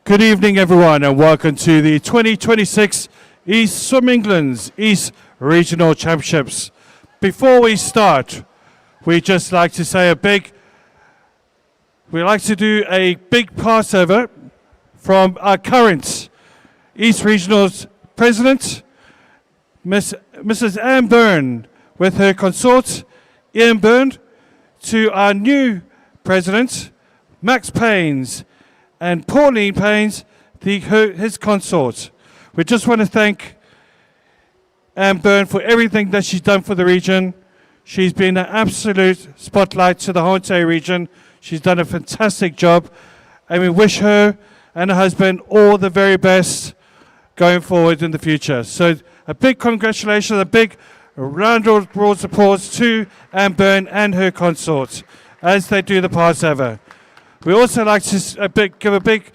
Good evening, everyone, and welcome to the 2026 East Swim England's East Regional Championships. Before we start, we just like to say we like to do a big passover from our current East Regional's President, Mrs. Anne Byrne, with her consort, Ian Byrne, to our new President, Max Paynes, and Pauline Paynes, his consort. We just want to thank Anne Byrne for everything that she's done for the region. She's been an absolute spotlight to the Honte region. She's done a fantastic job, and we wish her and her husband all the very best going forward in the future. So a big congratulations, a big round of applause to Anne Byrne and her consort as they do the Passover. We also like to give a big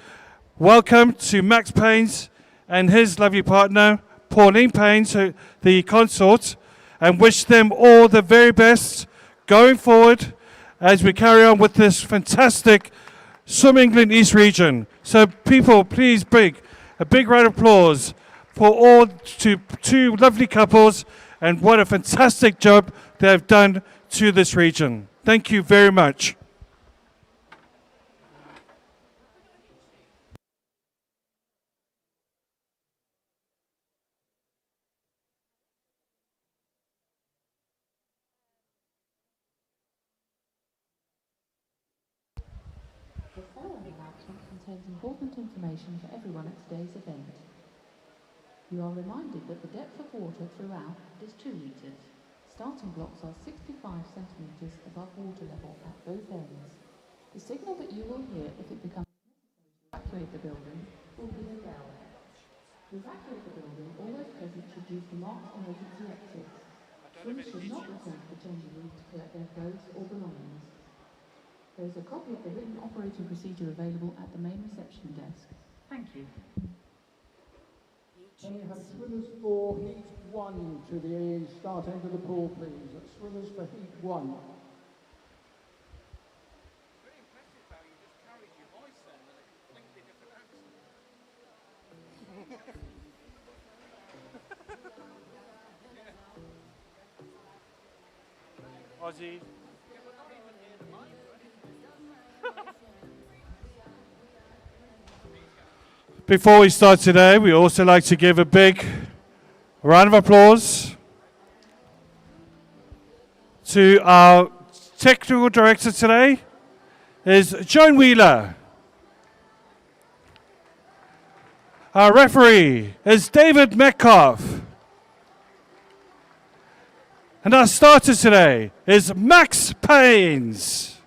welcome to Max Paynes and his lovely partner, Pauline Paynes, the consort, and wish them all the very best going forward as we carry on with this fantastic Swim England East region. So people, please a big round of applause for all two lovely couples, and what a fantastic job they've done to this region. Thank you very much. The following announcement contains important information for everyone at today's event. You are reminded that the depth of water throughout is 2 metres. Starting blocks are 65 centimetres above water level at both ends. The signal that you will hear if it becomes necessary to evacuate the building will be a bell. To evacuate the building, all those present should use the marked emergency exits. Swimmers should not return to the changing room to collect their clothes or belongings. There is a copy of the written operating procedure available at the main reception desk. Thank you. Can you have swimmers for heat 1 to the start end of the pool, please? Swimmers for heat 1. Very impressive how you just carried your voice then with a completely different accent. Aussie. Yeah, we're not even near the mic, right? Before we start today, we also like to give a big round of applause to our technical director today, is Joan Wheeler. Our referee is David Metcalf. And our starter today is Max Paynes.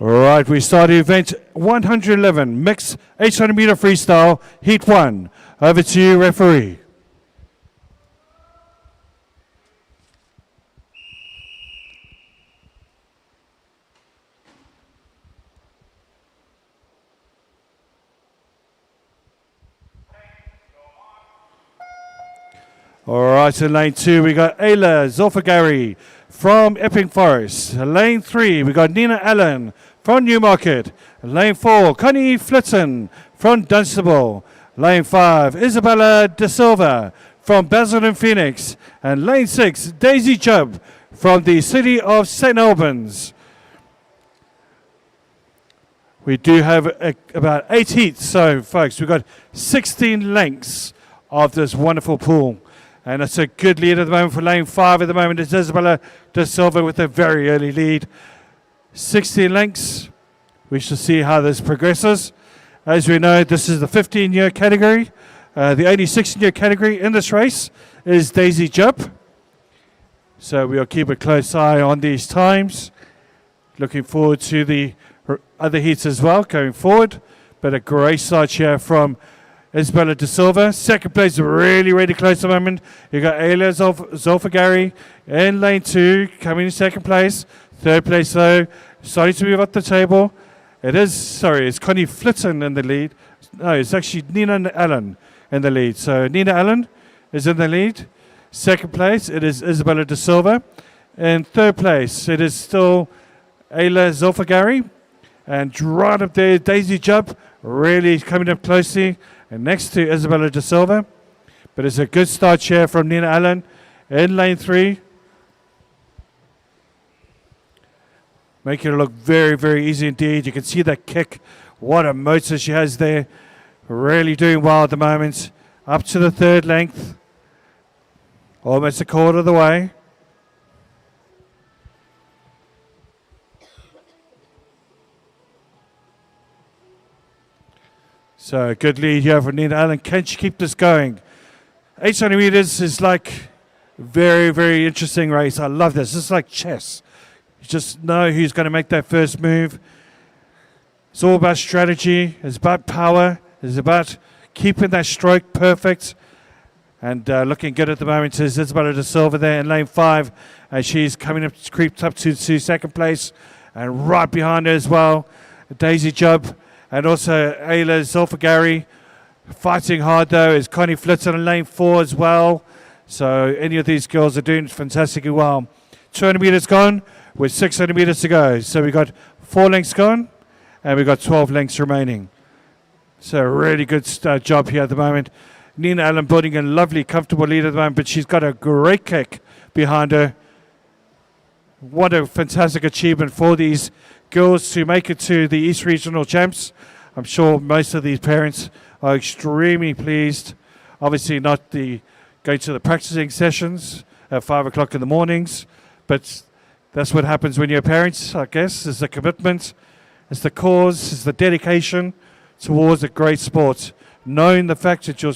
All right, we start event 111, mixed 800 meter freestyle, heat 1. Over to you, referee. All right, in lane 2, we got Ayla Zolfagari from Epping Forest. Lane 3, we got Nina Allen from Newmarket. Lane 4, Connie Flitton from Dunstable. Lane 5, Isabella De Silva from Basildon Phoenix. And lane 6, Daisy Chubb from the city of St. Albans. We do have about 8 heats, so folks, we've got 16 lengths of this wonderful pool. And it's a good lead at the moment for lane 5 at the moment. It's Isabella De Silva with a very early lead. 16 lengths. We shall see how this progresses. As we know, this is the 15-year category. The only 16-year category in this race is Daisy Chubb. So we'll keep a close eye on these times. Looking forward to the other heats as well going forward. But a great start here from Isabella De Silva. Second place, really close at the moment. You got Ayla Zolfagari in lane 2, coming in second place. Third place, though, starting to move up the table. It's Connie Flitton in the lead. No, it's actually Nina Allen in the lead. So Nina Allen is in the lead. Second place, it is Isabella De Silva. In third place, it is still Ayla Zolfagari. And right up there, Daisy Chubb, really coming up closely. And next to Isabella De Silva. But it's a good start here from Nina Allen in lane 3. Making it look very easy indeed. You can see that kick. What a motor she has there. Really doing well at the moment. Up to the third length. Almost a quarter of the way. So good lead here for Nina Allen. Can she keep this going? 800 meters is like very interesting race. I love this. This is like chess. You just know who's going to make that first move. It's all about strategy. It's about power. It's about keeping that stroke perfect. And looking good at the moment is Isabella De Silva there in lane 5. And she's coming up, creeped up to second place. And right behind her as well, Daisy Chubb. And also Ayla Zolfagari. Fighting hard though is Connie Flitton in lane 4 as well. So any of these girls are doing fantastically well. 200 meters gone with 600 meters to go. So we've got 4 lengths gone and we've got 12 lengths remaining. So a really good job here at the moment. Nina Allen building a lovely, comfortable lead at the moment, but she's got a great kick behind her. What a fantastic achievement for these girls to make it to the East Regional Champs. I'm sure most of these parents are extremely pleased. Obviously not going to the practicing sessions at 5 o'clock in the mornings, but that's what happens when you're parents, I guess. It's the commitment, it's the cause, it's the dedication towards a great sport. Knowing the fact that your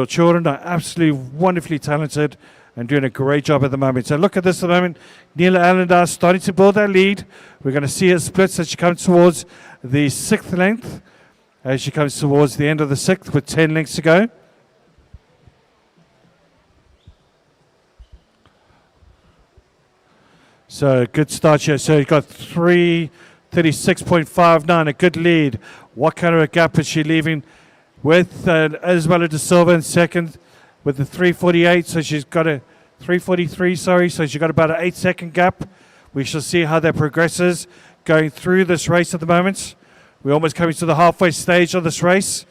children are absolutely wonderfully talented and doing a great job at the moment. So look at this at the moment. Nina Allen starting to build that lead. We're going to see it splits as she comes towards the 6th length. As she comes towards the end of the 6th with 10 lengths to go. So good start here. So you've got 3:36.59, a good lead. What kind of a gap is she leaving with Isabella De Silva in second with the 3:48? So she's got a 3:43, sorry. So she's got about an 8-second gap. We shall see how that progresses going through this race at the moment. We're almost coming to the halfway stage of this race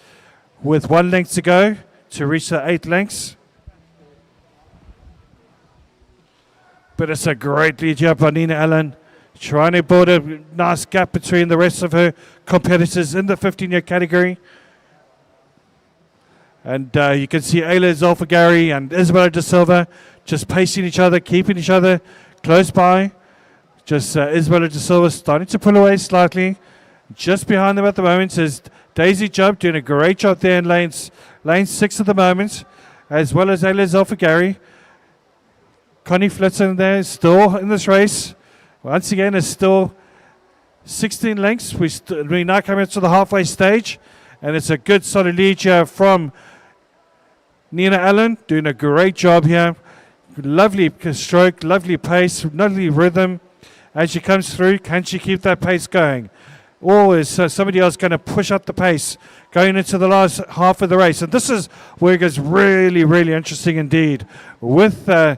with 1 length to go to reach the 8 lengths. But it's a great lead here by Nina Allen, trying to build a nice gap between the rest of her competitors in the 15-year category. And you can see Ayla Zolfagari and Isabella De Silva just pacing each other, keeping each other close by. Just Isabella De Silva starting to pull away slightly. Just behind them at the moment is Daisy Chubb doing a great job there in lane 6 at the moment, as well as Ayla Zolfagari. Connie Flitton there is still in this race. Once again, it's still 16 lengths. We're now coming up to the halfway stage, and it's a good solid lead here from Nina Allen, doing a great job here. Lovely stroke, lovely pace, lovely rhythm. As she comes through, can she keep that pace going? Or is somebody else going to push up the pace going into the last half of the race? And this is where it gets really interesting indeed. With 8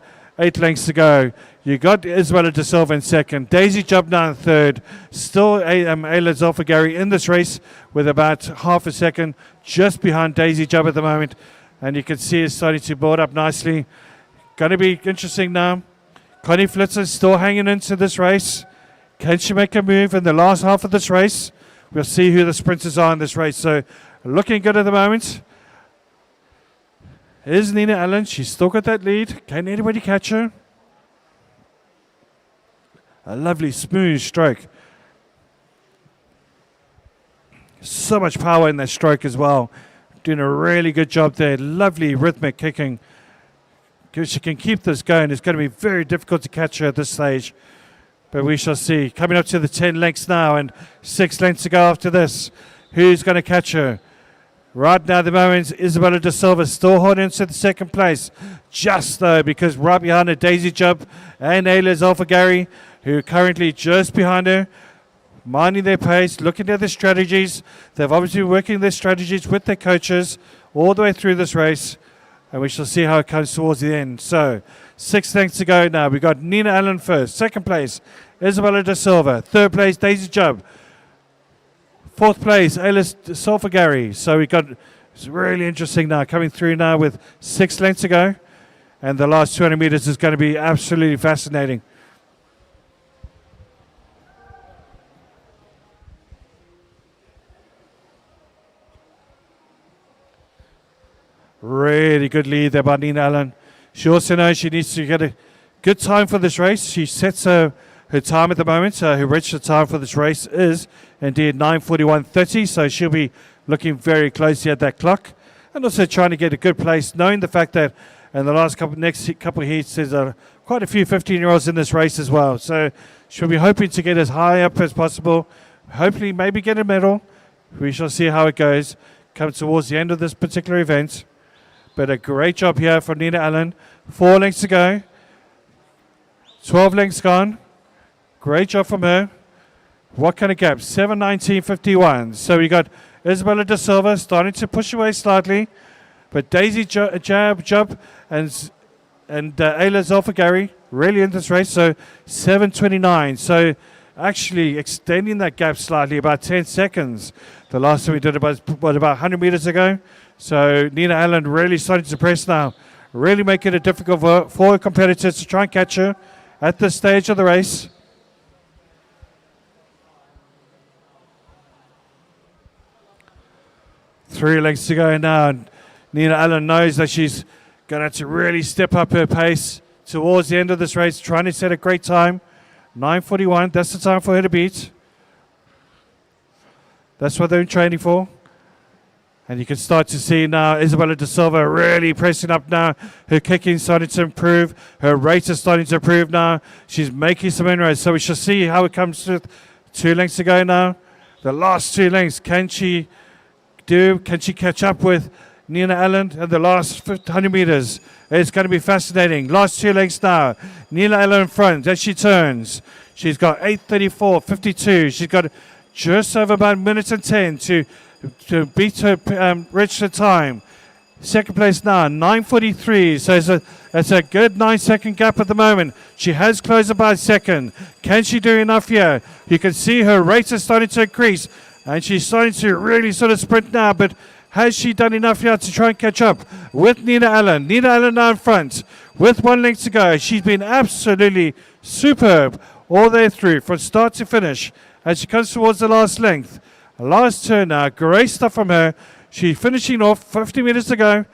lengths to go, You got Isabella De Silva in second. Daisy Jubb now in third. Still Ayla Zolfagari in this race with about half a second just behind Daisy Jubb at the moment. And you can see it's starting to build up nicely. Going to be interesting now. Connie Flitzer still hanging into this race. Can she make a move in the last half of this race? We'll see who the sprinters are in this race. So looking good at the moment. Here's Nina Allen. She's still got that lead. Can anybody catch her? A lovely smooth stroke. So much power in that stroke as well. Doing a really good job there. Lovely rhythmic kicking. If she can keep this going, it's going to be very difficult to catch her at this stage. But we shall see. Coming up to the 10 lengths now and 6 lengths to go after this. Who's going to catch her? Right now, at the moment, Isabella De Silva still holding into the second place. Just though, because right behind her, Daisy Jubb and Ayla Zolfagari, who are currently just behind her, minding their pace, looking at their strategies. They've obviously been working their strategies with their coaches all the way through this race. And we shall see how it comes towards the end. So, 6 lengths to go now. We've got Nina Allen first. Second place, Isabella De Silva. Third place, Daisy Jubb. Fourth place, Ayla Zolfagari. So we've got, it's really interesting now, coming through now with 6 lengths to go. And the last 200 meters is going to be absolutely fascinating. Really good lead there by Nina Allen. She also knows she needs to get a good time for this race. She sets her time at the moment. Her registered time for this race is indeed 9:41:30. So she'll be looking very closely at that clock, and also trying to get a good place, knowing the fact that in the next couple of heats there's quite a few 15-year-olds in this race as well. So she'll be hoping to get as high up as possible. Hopefully, maybe get a medal. We shall see how it goes. Come towards the end of this particular event. But a great job here from Nina Allen. 4 lengths to go. 12 lengths gone. Great job from her. What kind of gap? 7:19:51. So we got Isabella De Silva starting to push away slightly. But Daisy Jubb and Ayla Zolfagari really in this race. So 7:29. So actually extending that gap slightly, about 10 seconds. The last time we did it was about 100 meters ago. So Nina Allen really starting to press now. Really making it difficult for her competitors to try and catch her at this stage of the race. Three lengths to go now. And Nina Allen knows that she's going to have to really step up her pace towards the end of this race, trying to set a great time. 9:41, that's the time for her to beat. That's what they're training for. And you can start to see now Isabella De Silva really pressing up now. Her kicking starting to improve. Her rate is starting to improve now. She's making some inroads. So we shall see how it comes to 2 lengths to go now. The last 2 lengths, can she catch up with Nina Allen at the last 100 meters? It's going to be fascinating. Last 2 lengths now. Nina Allen in front as she turns. She's got 8:34:52. She's got just over about 1:10 to beat her registered time. Second place now, 9:43. So it's a good 9-second gap at the moment. She has closed about a second. Can she do enough here? You can see her rate is starting to increase. And she's starting to really sort of sprint now. But has she done enough here to try and catch up with Nina Allen? Nina Allen now in front with 1 length to go. She's been absolutely superb all the way through from start to finish. As she comes towards the last length. Last turn now. Great stuff from her. She's finishing off. 50 meters to go.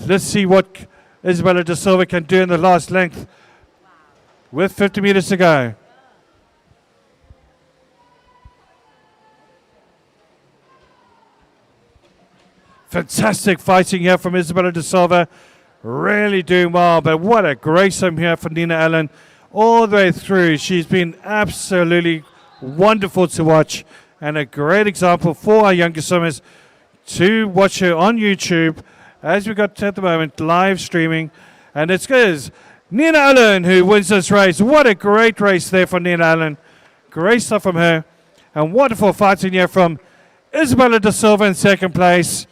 Let's see what Isabella De Silva can do in the last length with 50 meters to go. Fantastic fighting here from Isabella De Silva. Really doing well, but what a great time here for Nina Allen. All the way through, she's been absolutely wonderful to watch and a great example for our younger swimmers to watch her on YouTube as we got at the moment live streaming. And it's good. Nina Allen who wins this race. What a great race there for Nina Allen. Great stuff from her. And wonderful fighting here from Isabella De Silva in second place.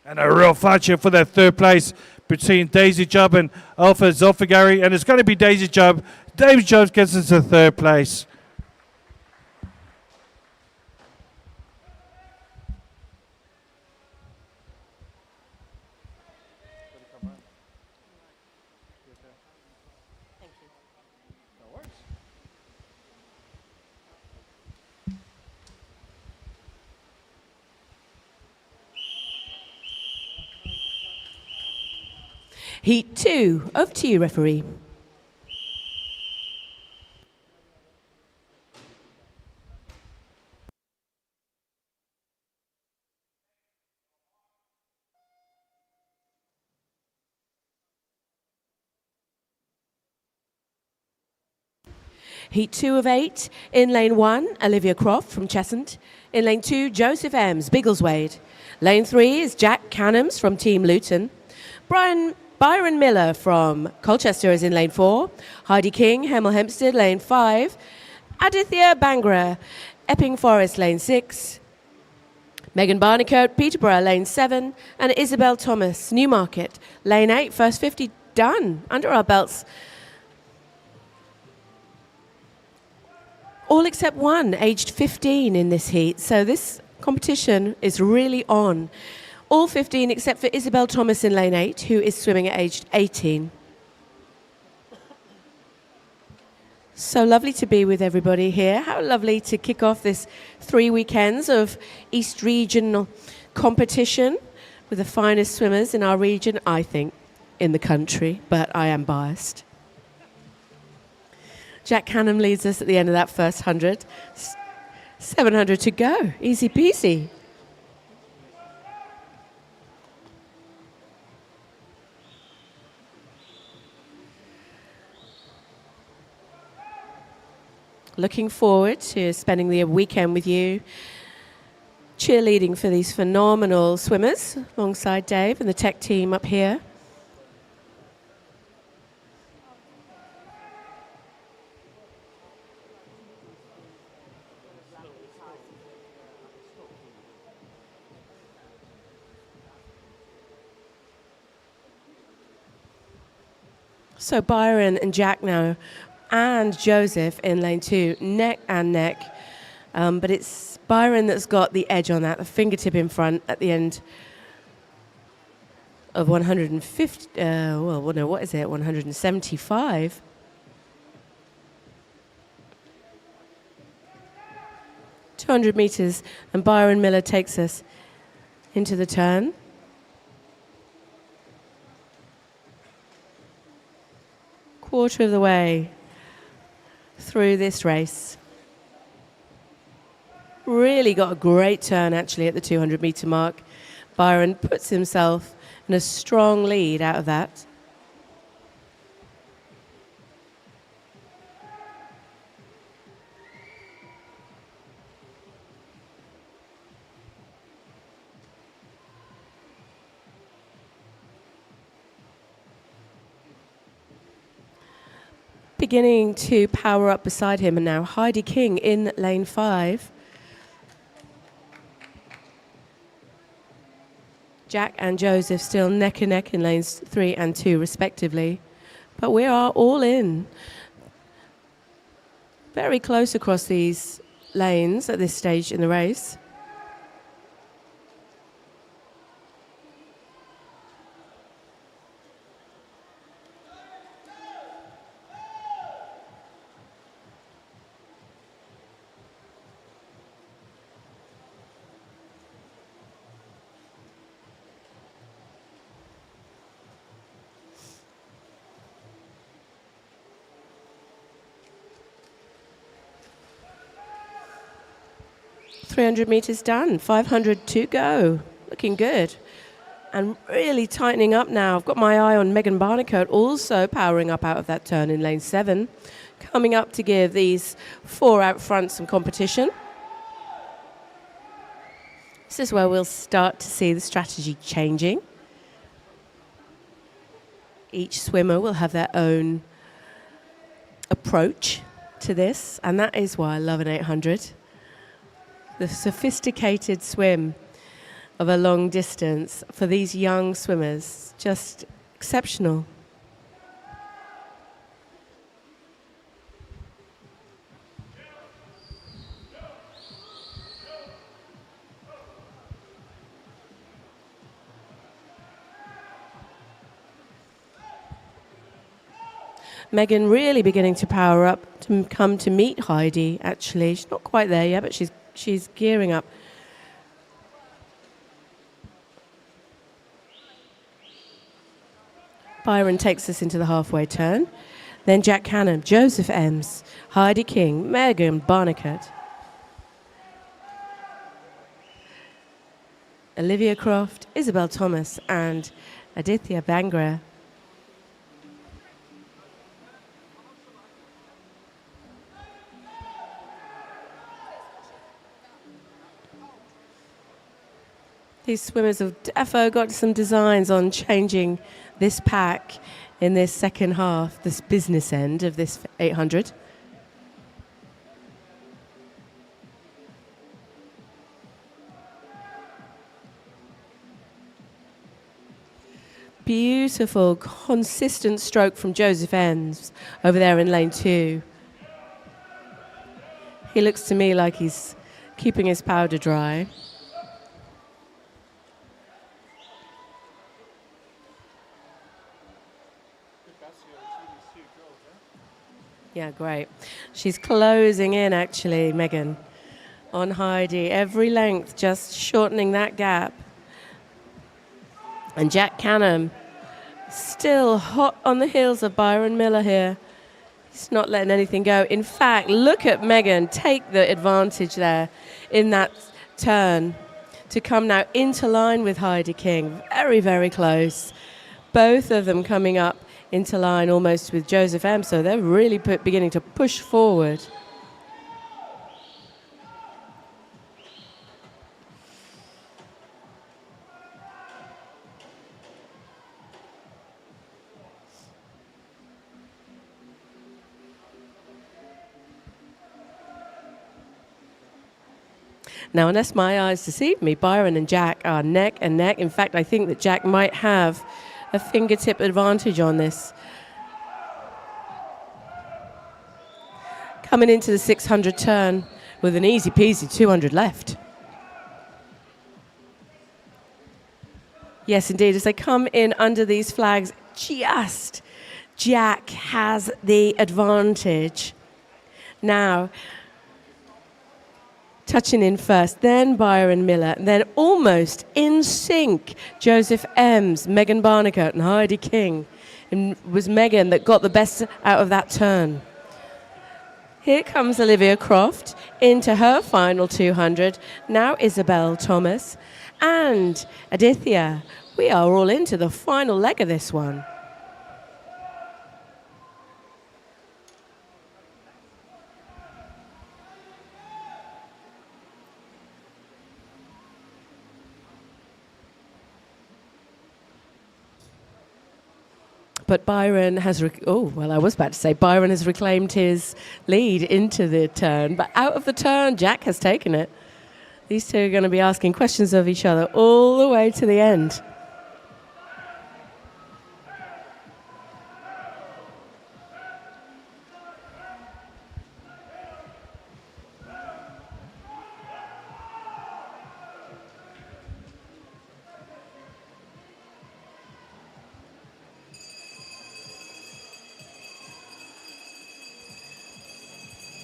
And a real fight here for that third place between Daisy Jubb and Alpha Zolfagari. And it's going to be Daisy Jubb. Daisy Jubb gets us to third place. Heat 2, over to you, referee. Heat 2 of 8, in lane 1, Olivia Croft from Cheshunt. In lane 2, Joseph Ems, Biggleswade. Lane 3 is Jack Cannams from Team Luton. Byron Miller from Colchester is in lane 4. Heidi King, Hemel Hempstead, lane 5. Aditya Bangra, Epping Forest, lane 6. Megan Barnicoat, Peterborough, lane 7. And Isabel Thomas, Newmarket, lane 8. First 50 done, under our belts. All except one, aged 15 in this heat. So this competition is really on. All 15 except for Isabel Thomas in lane 8, who is swimming at aged 18. So lovely to be with everybody here. How lovely to kick off this 3 weekends of East Regional competition with the finest swimmers in our region, I think, in the country, but I am biased. Jack Cannam leads us at the end of that first 100. 700 to go, easy peasy. Looking forward to spending the weekend with you, cheerleading for these phenomenal swimmers alongside Dave and the tech team up here. So Byron and Jack now, and Joseph in lane 2, neck and neck. But it's Byron that's got the edge on that, the fingertip in front at the end of 150, what is it, 175. .200 meters, and Byron Miller takes us into the turn. Quarter of the way through this race. Really got a great turn actually at the 200 meter mark. Byron puts himself in a strong lead out of that. Beginning to power up beside him, and now Heidi King in lane 5. Jack and Joseph still neck and neck in lanes 3 and 2 respectively. But we are all in. Very close across these lanes at this stage in the race. .300 meters done, 500 to go. Looking good. And really tightening up now. I've got my eye on Megan Barnicoat also powering up out of that turn in lane 7. Coming up to give these 4 out front some competition. This is where we'll start to see the strategy changing. Each swimmer will have their own approach to this, and that is why I love an 800. The sophisticated swim of a long distance for these young swimmers. Just exceptional. Megan really beginning to power up to come to meet Heidi, actually. She's not quite there yet, but she's gearing up. Byron takes us into the halfway turn. Then Jack Canham, Joseph Ems, Heidi King, Megan Barnicott, Olivia Croft, Isabel Thomas, and Aditya Bangra. These swimmers have defo got some designs on changing this pack in this second half, this business end of this 800. Beautiful, consistent stroke from Joseph Ems over there in lane 2. He looks to me like he's keeping his powder dry. Yeah, great. She's closing in, actually, Megan, on Heidi. Every length, just shortening that gap. And Jack Canham still hot on the heels of Byron Miller here. He's not letting anything go. In fact, look at Megan take the advantage there in that turn to come now into line with Heidi King. Very, very close. Both of them coming up into line almost with Joseph Ems, so they're really beginning to push forward. Now, unless my eyes deceive me, Byron and Jack are neck and neck. In fact, I think that Jack might have a fingertip advantage on this. Coming into the 600 turn with an easy peasy 200 left. Yes, indeed, as they come in under these flags, just Jack has the advantage. Now, touching in first, then Byron Miller, then almost in sync, Joseph Ems, Megan Barnicott, and Heidi King. It was Megan that got the best out of that turn. Here comes Olivia Croft into her final 200. Now Isabel Thomas and Aditya. We are all into the final leg of this one. But Byron has, I was about to say, Byron has reclaimed his lead into the turn. But out of the turn, Jack has taken it. These two are going to be asking questions of each other all the way to the end.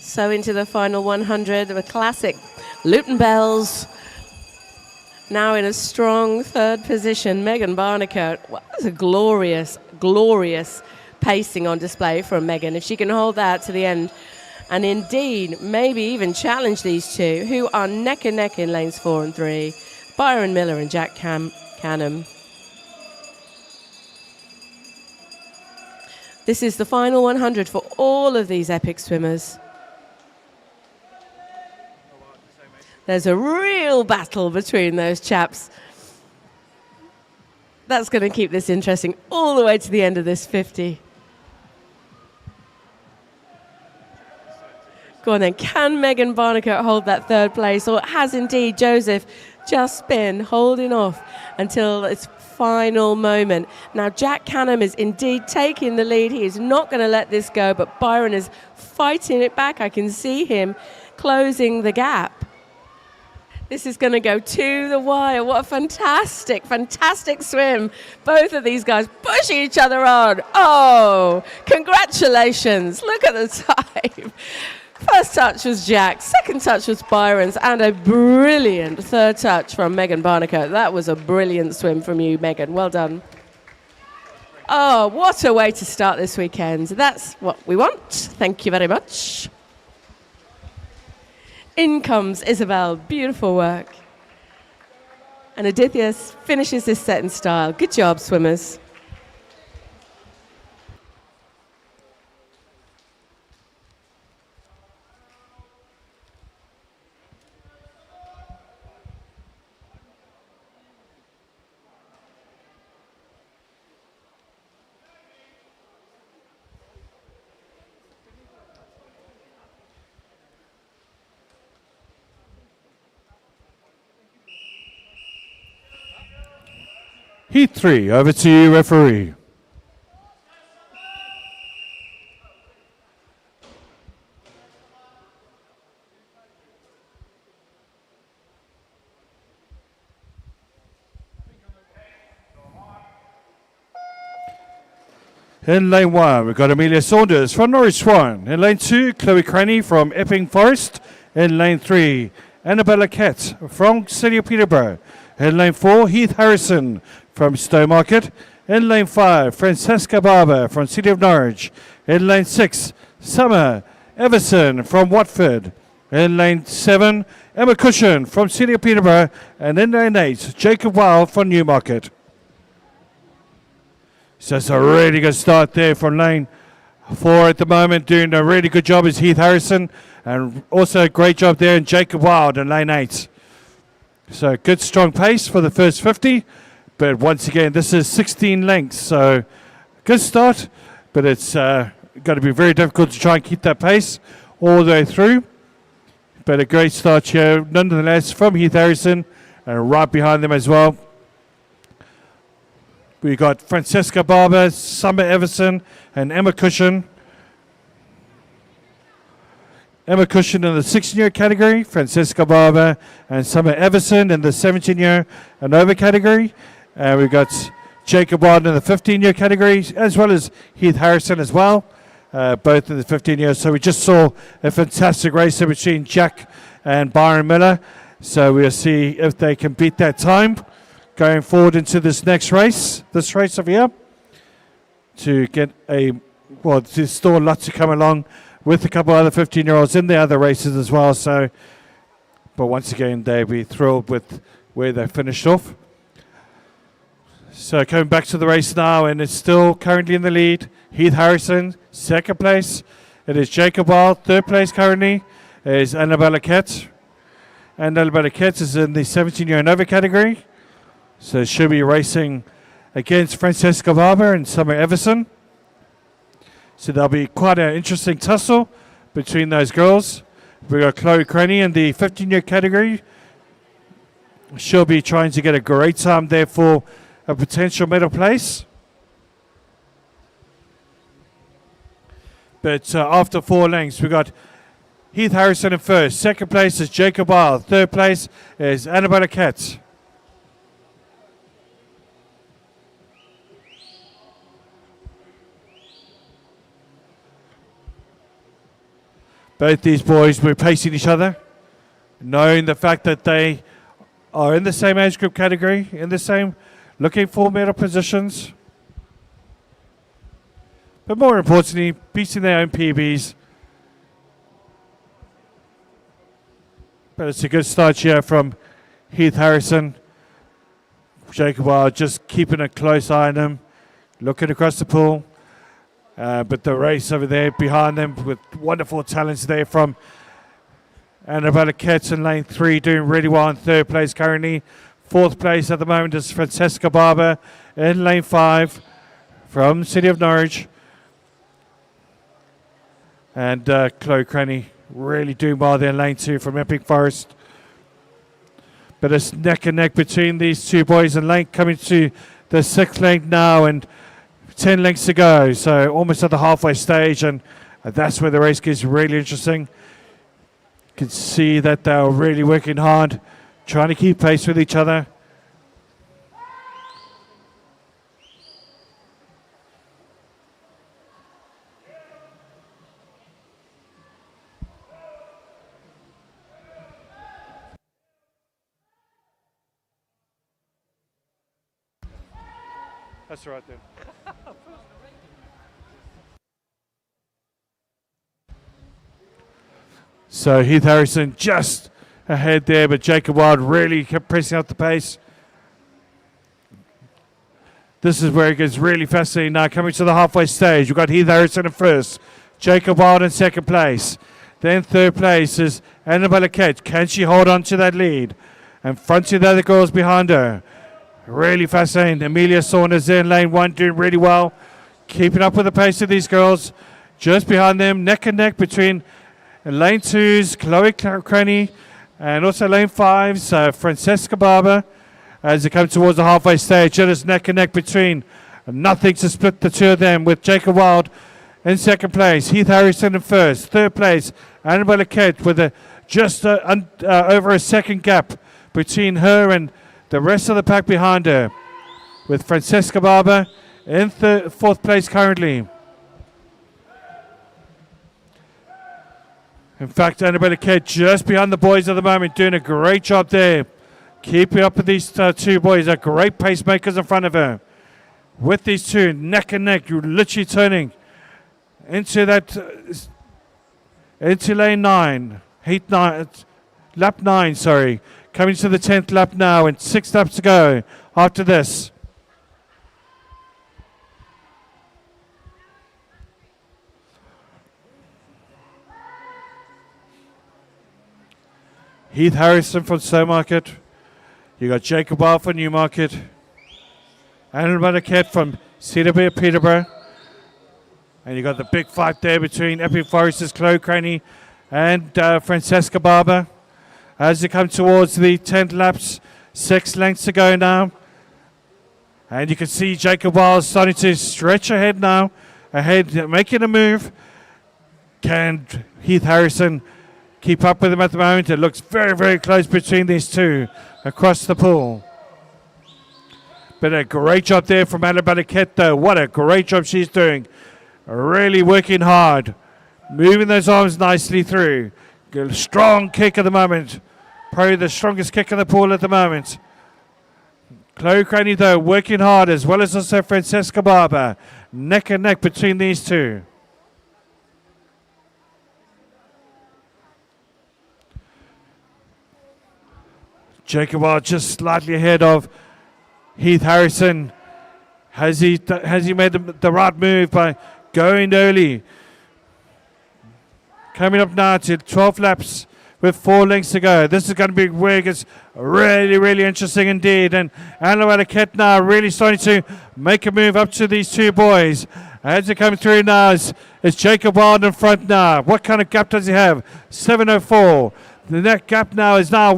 So into the final 100, the classic Luton Bells. Now in a strong third position, Megan Barnicott. Well, that's a glorious, glorious pacing on display from Megan. If she can hold that to the end, and indeed maybe even challenge these two, who are neck and neck in lanes 4 and 3, Byron Miller and Jack Canham. This is the final 100 for all of these epic swimmers. There's a real battle between those chaps. That's going to keep this interesting all the way to the end of this 50. Go on then. Can Megan Barnicott hold that third place? Or has indeed Joseph just been holding off until its final moment. Now, Jack Canham is indeed taking the lead. He is not going to let this go, but Byron is fighting it back. I can see him closing the gap. This is going to go to the wire. What a fantastic, fantastic swim. Both of these guys pushing each other on. Oh, congratulations. Look at the time. First touch was Jack's, second touch was Byron's, and a brilliant third touch from Megan Barnacote. That was a brilliant swim from you, Megan. Well done. Oh, what a way to start this weekend. That's what we want. Thank you very much. In comes Isabel. Beautiful work. And Aditya finishes this set in style. Good job, swimmers. Heat 3, over to you, referee. In lane 1, we've got Amelia Saunders from Norwich Swan. In lane 2, Chloe Cranny from Epping Forest. In lane 3, Annabella Katz from City of Peterborough. In lane 4, Heath Harrison from Stowmarket. In lane 5, Francesca Barber from City of Norwich. In lane 6, Summer Everson from Watford. In lane 7, Emma Cushion from City of Peterborough. And in lane 8, Jacob Wild from Newmarket. So it's a really good start there from lane 4 at the moment. Doing a really good job is Heath Harrison. And also a great job there in Jacob Wild in lane 8. So good strong pace for the first 50. But once again, this is 16 lengths. So good start. But it's going to be very difficult to try and keep that pace all the way through. But a great start here nonetheless from Heath Harrison. And right behind them as well, we got Francesca Barber, Summer Everson, and Emma Cushion. Emma Cushion in the 16-year category, Francesca Barber and Summer Everson in the 17-year and over category. And we've got Jacob Wild in the 15-year category, as well as Heath Harrison as well, both in the 15 years. So we just saw a fantastic race between Jack and Byron Miller. So we'll see if they can beat that time going forward into this next race, this race over here, to get there's still a lot to come along with a couple of other 15-year-olds in the other races as well. So, but once again, they'll be thrilled with where they finished off. So coming back to the race now, and it's still currently in the lead. Heath Harrison, second place. It is Jacob Wild, third place currently. Is Annabella Katz. And Annabella Katz is in the 17-year and over category. So she'll be racing against Francesca Barber and Summer Everson. So there'll be quite an interesting tussle between those girls. We've got Chloe Cranny in the 15-year category. She'll be trying to get a great time there for a potential medal place. But after 4 lengths, we've got Heath Harrison in first. Second place is Jacob Wild. Third place is Annabella Katz. Both these boys were pacing each other, knowing the fact that they are in the same age group category, in the same, looking for medal positions. But more importantly, beating their own PBs. But it's a good start here from Heath Harrison. Jacob Wild just keeping a close eye on him, looking across the pool. But the race over there behind them with wonderful talents there from Annabella Katz in lane 3, doing really well in third place currently. Fourth place at the moment is Francesca Barber in lane 5 from City of Norwich. And Chloe Cranny really doing well there in lane 2 from Epping Forest. But it's neck and neck between these two boys in length, coming to the 6th length now and 10 lengths to go. So almost at the halfway stage, and that's where the race gets really interesting. You can see that they're really working hard, trying to keep pace with each other. That's right then. So Heath Harrison just ahead there, but Jacob Wild really kept pressing up the pace. This is where it gets really fascinating now. Coming to the halfway stage, we've got Heath Harrison in first, Jacob Wild in second place. Then third place is Annabella Kate. Can she hold on to that lead? And front to the other girls behind her. Really fascinating. Amelia Saunders there in lane 1 doing really well. Keeping up with the pace of these girls. Just behind them, neck and neck between lane 2's Chloe Cranny and also lane 5's Francesca Barber. As they come towards the halfway stage, it is neck and neck between. Nothing to split the two of them, with Jacob Wild in second place, Heath Harrison in first. Third place, Annabella Kate with just over a second gap between her and the rest of the pack behind her, with Francesca Barber in fourth place currently. In fact, Annabella Kate just behind the boys at the moment, doing a great job there. Keeping up with these two boys, are great pacemakers in front of her. With these two, neck and neck, you're literally turning into that, into lane 9, lap 9, sorry. Coming to the 10th lap now, and 6 laps to go after this. Heath Harrison from Stowmarket. You got Jacob Wild from Newmarket. Annabella Kate from Cedarby, Peterborough. And you got the big fight there between Epping Forest's Chloe Craney and Francesca Barber. As you come towards the 10th laps, 6 lengths to go now. And you can see Jacob Wild starting to stretch ahead now. Ahead, making a move. Can Heath Harrison keep up with him at the moment? It looks very, very close between these two across the pool. But a great job there from Annabella Kate, though. What a great job she's doing. Really working hard. Moving those arms nicely through. Strong kick at the moment. Probably the strongest kick in the pool at the moment. Chloe Craney, though, working hard, as well as also Francesca Barber. Neck and neck between these two. Jacob Wild just slightly ahead of Heath Harrison. Has he made the right move by going early? Coming up now to 12 laps with 4 lengths to go. This is going to be where it gets really, really interesting indeed. And Annabella Kate now really starting to make a move up to these two boys. As they come through now, it's Jacob Wild in front now. What kind of gap does he have? 7:04. The net gap now is now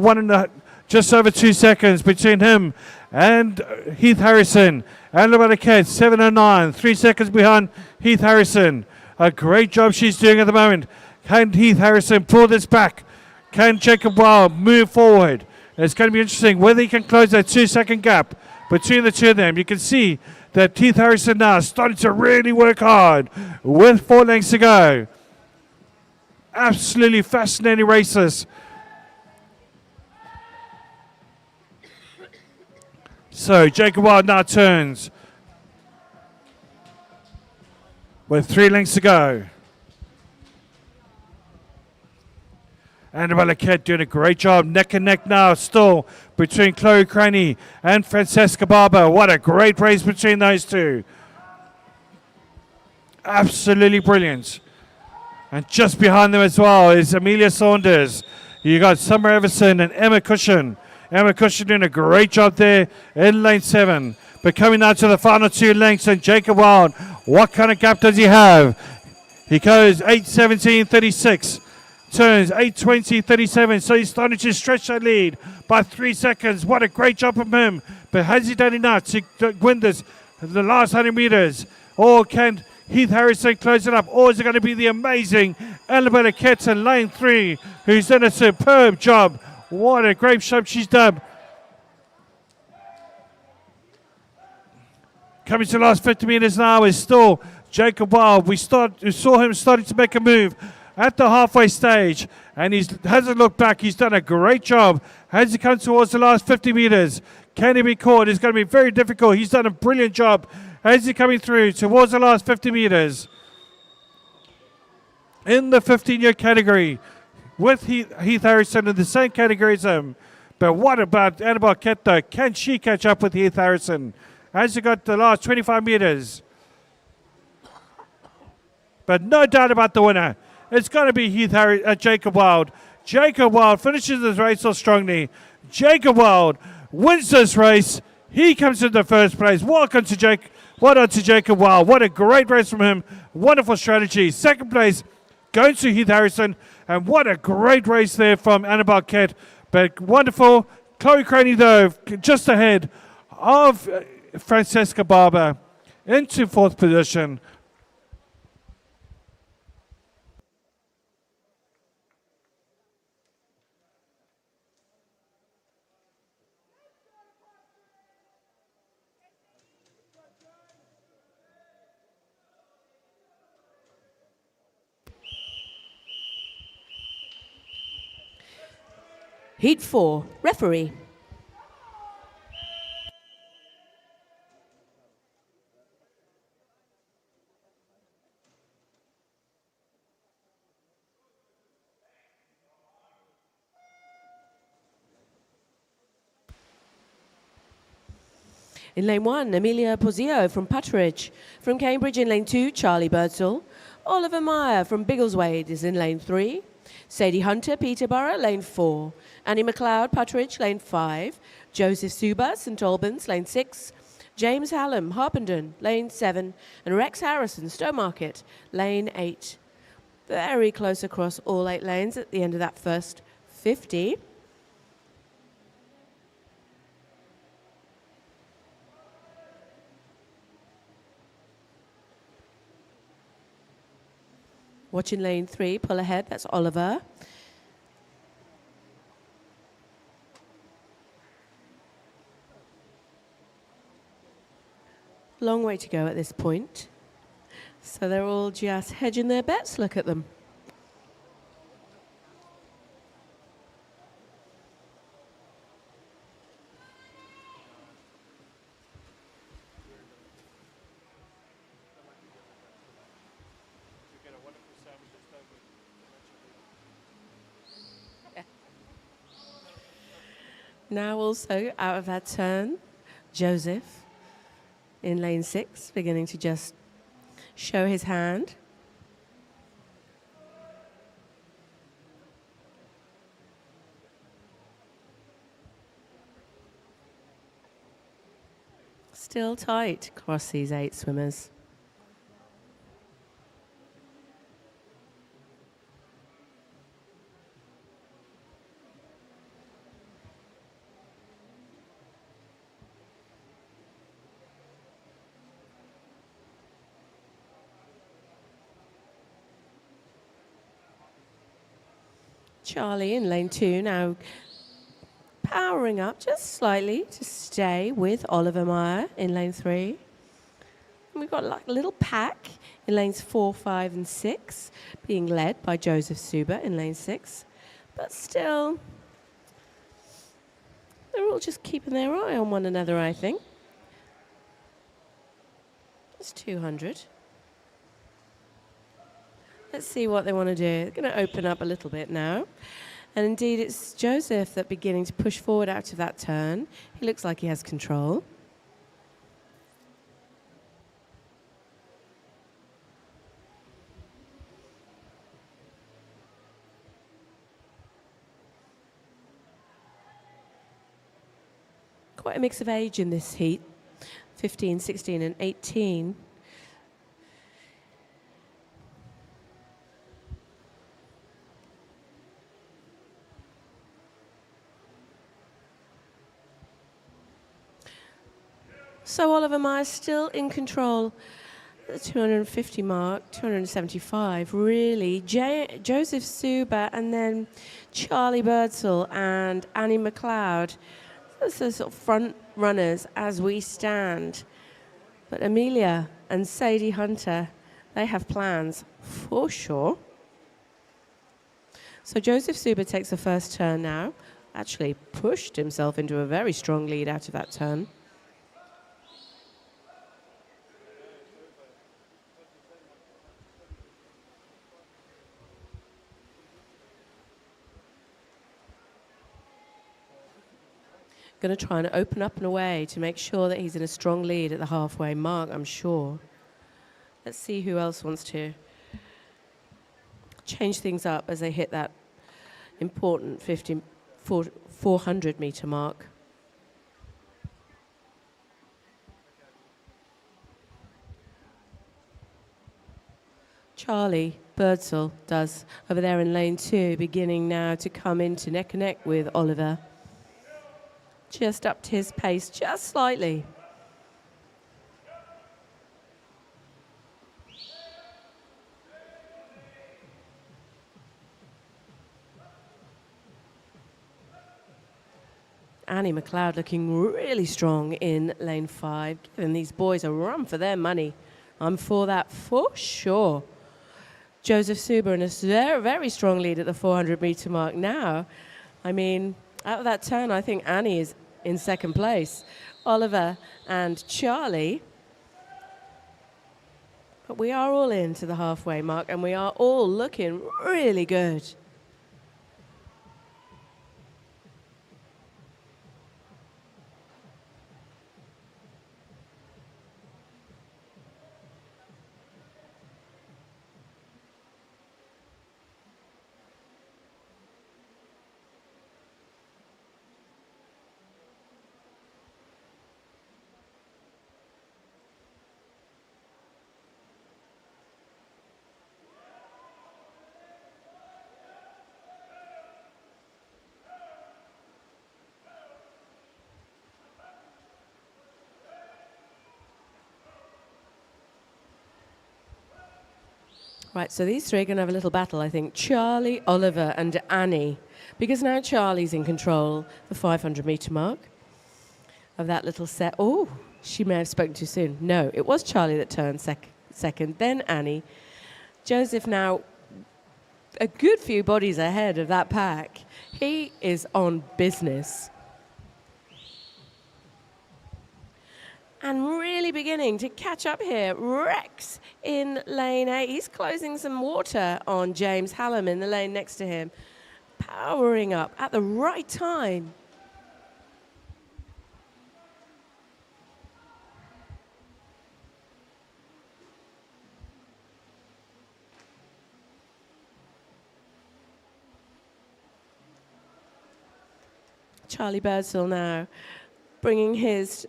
just over 2 seconds between him and Heath Harrison. Annabella Kate, 7:09. 3 seconds behind Heath Harrison. A great job she's doing at the moment. Can Heath Harrison pull this back? Can Jacob Wild move forward? It's going to be interesting whether he can close that 2 second gap between the two of them. You can see that Heath Harrison now is starting to really work hard with 4 lengths to go. Absolutely fascinating races. So Jacob Wild now turns with 3 lengths to go. Annabella Kate doing a great job, neck and neck now still between Chloe Craney and Francesca Barber. What a great race between those two. Absolutely brilliant. And just behind them as well is Amelia Saunders. You got Summer Everson and Emma Cushion. Emma Cushion doing a great job there in lane 7. But coming now to the final 2 lengths, and Jacob Wild, what kind of gap does he have? He goes 8:17.36 turns, 8:20.37. So he's starting to stretch that lead by 3 seconds. What a great job from him. But has he done enough to win this, the last 100 meters? Or can Heath Harrison close it up? Or is it going to be the amazing Annabella Ketz in lane 3, who's done a superb job? What a great job she's done. Coming to the last 50 meters now is still Jacob Wild. We saw him starting to make a move at the halfway stage, and he hasn't looked back. He's done a great job. As he comes towards the last 50 meters, can he be caught? It's going to be very difficult. He's done a brilliant job as he's coming through towards the last 50 meters. In the 15-year category, with Heath Harrison in the same category as him. But what about Annabelle Ketto? Can she catch up with Heath Harrison? As he got the last 25 meters. But no doubt about the winner. It's going to be Jacob Wild. Jacob Wild finishes this race off strongly. Jacob Wild wins this race. He comes into first place. Well done to Jacob Wild. What a great race from him. Wonderful strategy. Second place goes to Heath Harrison. And what a great race there from Annabelle Kett. But wonderful. Chloe Craney, though, just ahead of Francesca Barber into fourth position. Heat 4, referee. In lane 1, Amelia Pozio from Putteridge. From Cambridge in lane 2, Charlie Birdsall. Oliver Meyer from Biggleswade is in lane 3. Sadie Hunter, Peterborough, lane 4. Annie McLeod, Putteridge, lane 5. Joseph Suba, St Albans, lane 6. James Hallam, Harpenden, lane 7. And Rex Harrison, Stowmarket, lane 8. Very close across all 8 lanes at the end of that first 50. Watching lane 3, pull ahead, that's Oliver. Long way to go at this point. So they're all just hedging their bets, look at them. Now also out of that turn, Joseph in lane 6, beginning to just show his hand. Still tight across these 8 swimmers. Charlie in lane 2 now powering up just slightly to stay with Oliver Meyer in lane 3. And we've got like a little pack in lanes 4, 5 and 6 being led by Joseph Suba in lane 6. But still, they're all just keeping their eye on one another, I think. It's 200. Let's see what they want to do. They're going to open up a little bit now. And indeed, it's Joseph that's beginning to push forward out of that turn. He looks like he has control. Quite a mix of age in this heat. 15, 16 and 18. So Oliver Meyer still in control. The 250 mark, 275, really. Joseph Suber and then Charlie Birdsall and Annie McLeod. Those are sort of front runners as we stand. But Amelia and Sadie Hunter, they have plans for sure. So Joseph Suber takes the first turn now. Actually pushed himself into a very strong lead out of that turn. Going to try and open up and away to make sure that he's in a strong lead at the halfway mark, I'm sure. Let's see who else wants to change things up as they hit that important 400 metre mark. Charlie Birdsall does over there in lane 2, beginning now to come into neck and neck with Oliver. Just upped his pace just slightly. Annie McLeod looking really strong in lane 5, giving these boys a run for their money. I'm for that for sure. Joseph Suber in a very, very strong lead at the 400 metre mark now. I mean, out of that turn, I think Annie is in second place. Oliver and Charlie. But we are all into the halfway mark and we are all looking really good. Right, so these three are going to have a little battle, I think. Charlie, Oliver and Annie. Because now Charlie's in control, the 500 metre mark of that little set. Oh, she may have spoken too soon. No, it was Charlie that turned second, then Annie. Joseph now a good few bodies ahead of that pack. He is on business. And really beginning to catch up here. Rex in lane 8. He's closing some water on James Hallam in the lane next to him. Powering up at the right time. Charlie Birdsall now bringing his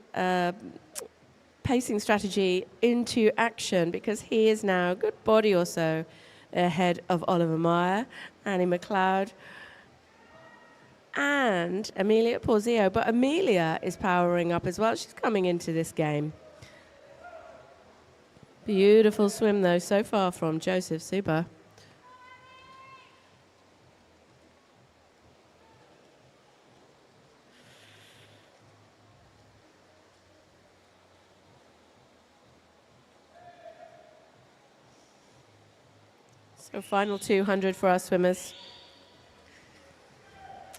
pacing strategy into action because he is now a good body or so ahead of Oliver Meyer, Annie McLeod, and Amelia Porzio. But Amelia is powering up as well. She's coming into this game. Beautiful swim, though, so far from Joseph Suber. So final 200 for our swimmers.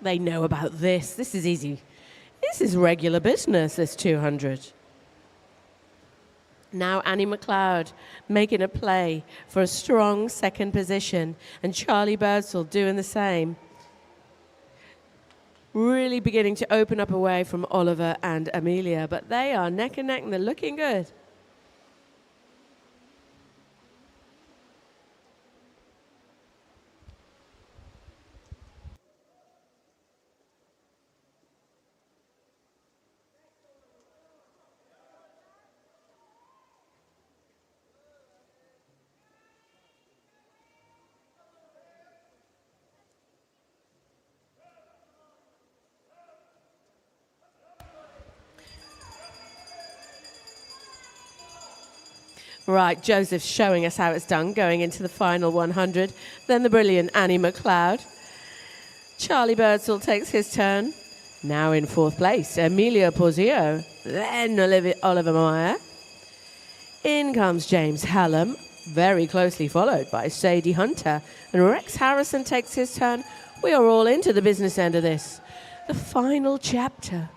They know about this. This is easy. This is regular business, this 200. Now Annie McLeod making a play for a strong second position, and Charlie Birdsall doing the same. Really beginning to open up away from Oliver and Amelia, but they are neck and neck and they're looking good. Right, Joseph's showing us how it's done, going into the final 100. Then the brilliant Annie McLeod. Charlie Birdsall takes his turn. Now in fourth place, Amelia Porzio. Then Oliver Meyer. In comes James Hallam, very closely followed by Sadie Hunter. And Rex Harrison takes his turn. We are all into the business end of this. The final chapter.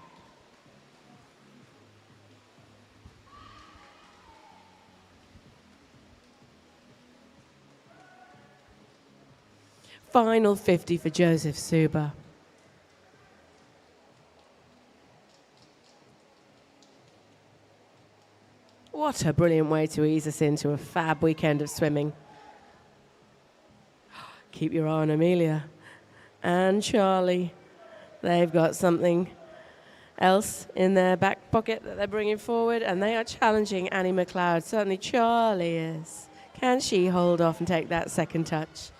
Final 50 for Joseph Suba. What a brilliant way to ease us into a fab weekend of swimming. Keep your eye on Amelia and Charlie. They've got something else in their back pocket that they're bringing forward, and they are challenging Annie McLeod. Certainly Charlie is. Can she hold off and take that second touch?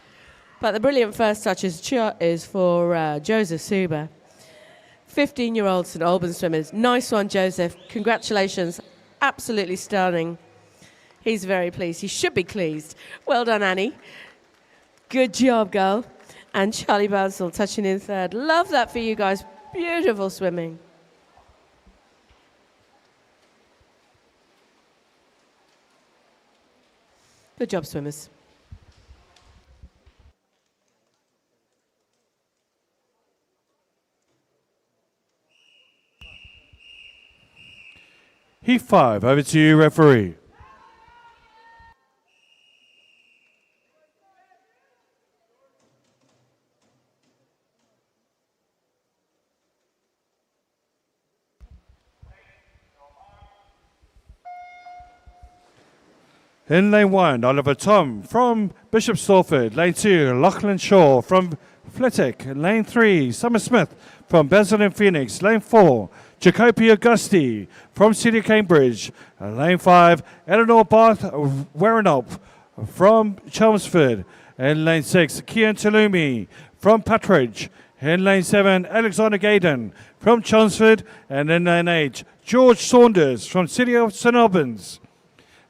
But the brilliant first touch is for Joseph Suba. 15-year-old St Albans swimmers. Nice one, Joseph. Congratulations. Absolutely stunning. He's very pleased. He should be pleased. Well done, Annie. Good job, girl. And Charlie Birdsall touching in third. Love that for you guys. Beautiful swimming. Good job, swimmers. Heat 5, over to you, referee. In lane 1, Oliver Tom from Bishop Stortford. Lane 2, Lachlan Shaw from Flitwick. Lane 3, Summer Smith from Basil and Phoenix. Lane 4, Jacopi Augusti from City Cambridge. Lane 5, Eleanor Bath Werenop from Chelmsford. In lane 6, Kian Talumi from Patridge. In lane 7, Alexander Gaydon from Chelmsford. And in lane 8, George Saunders from City of St Albans.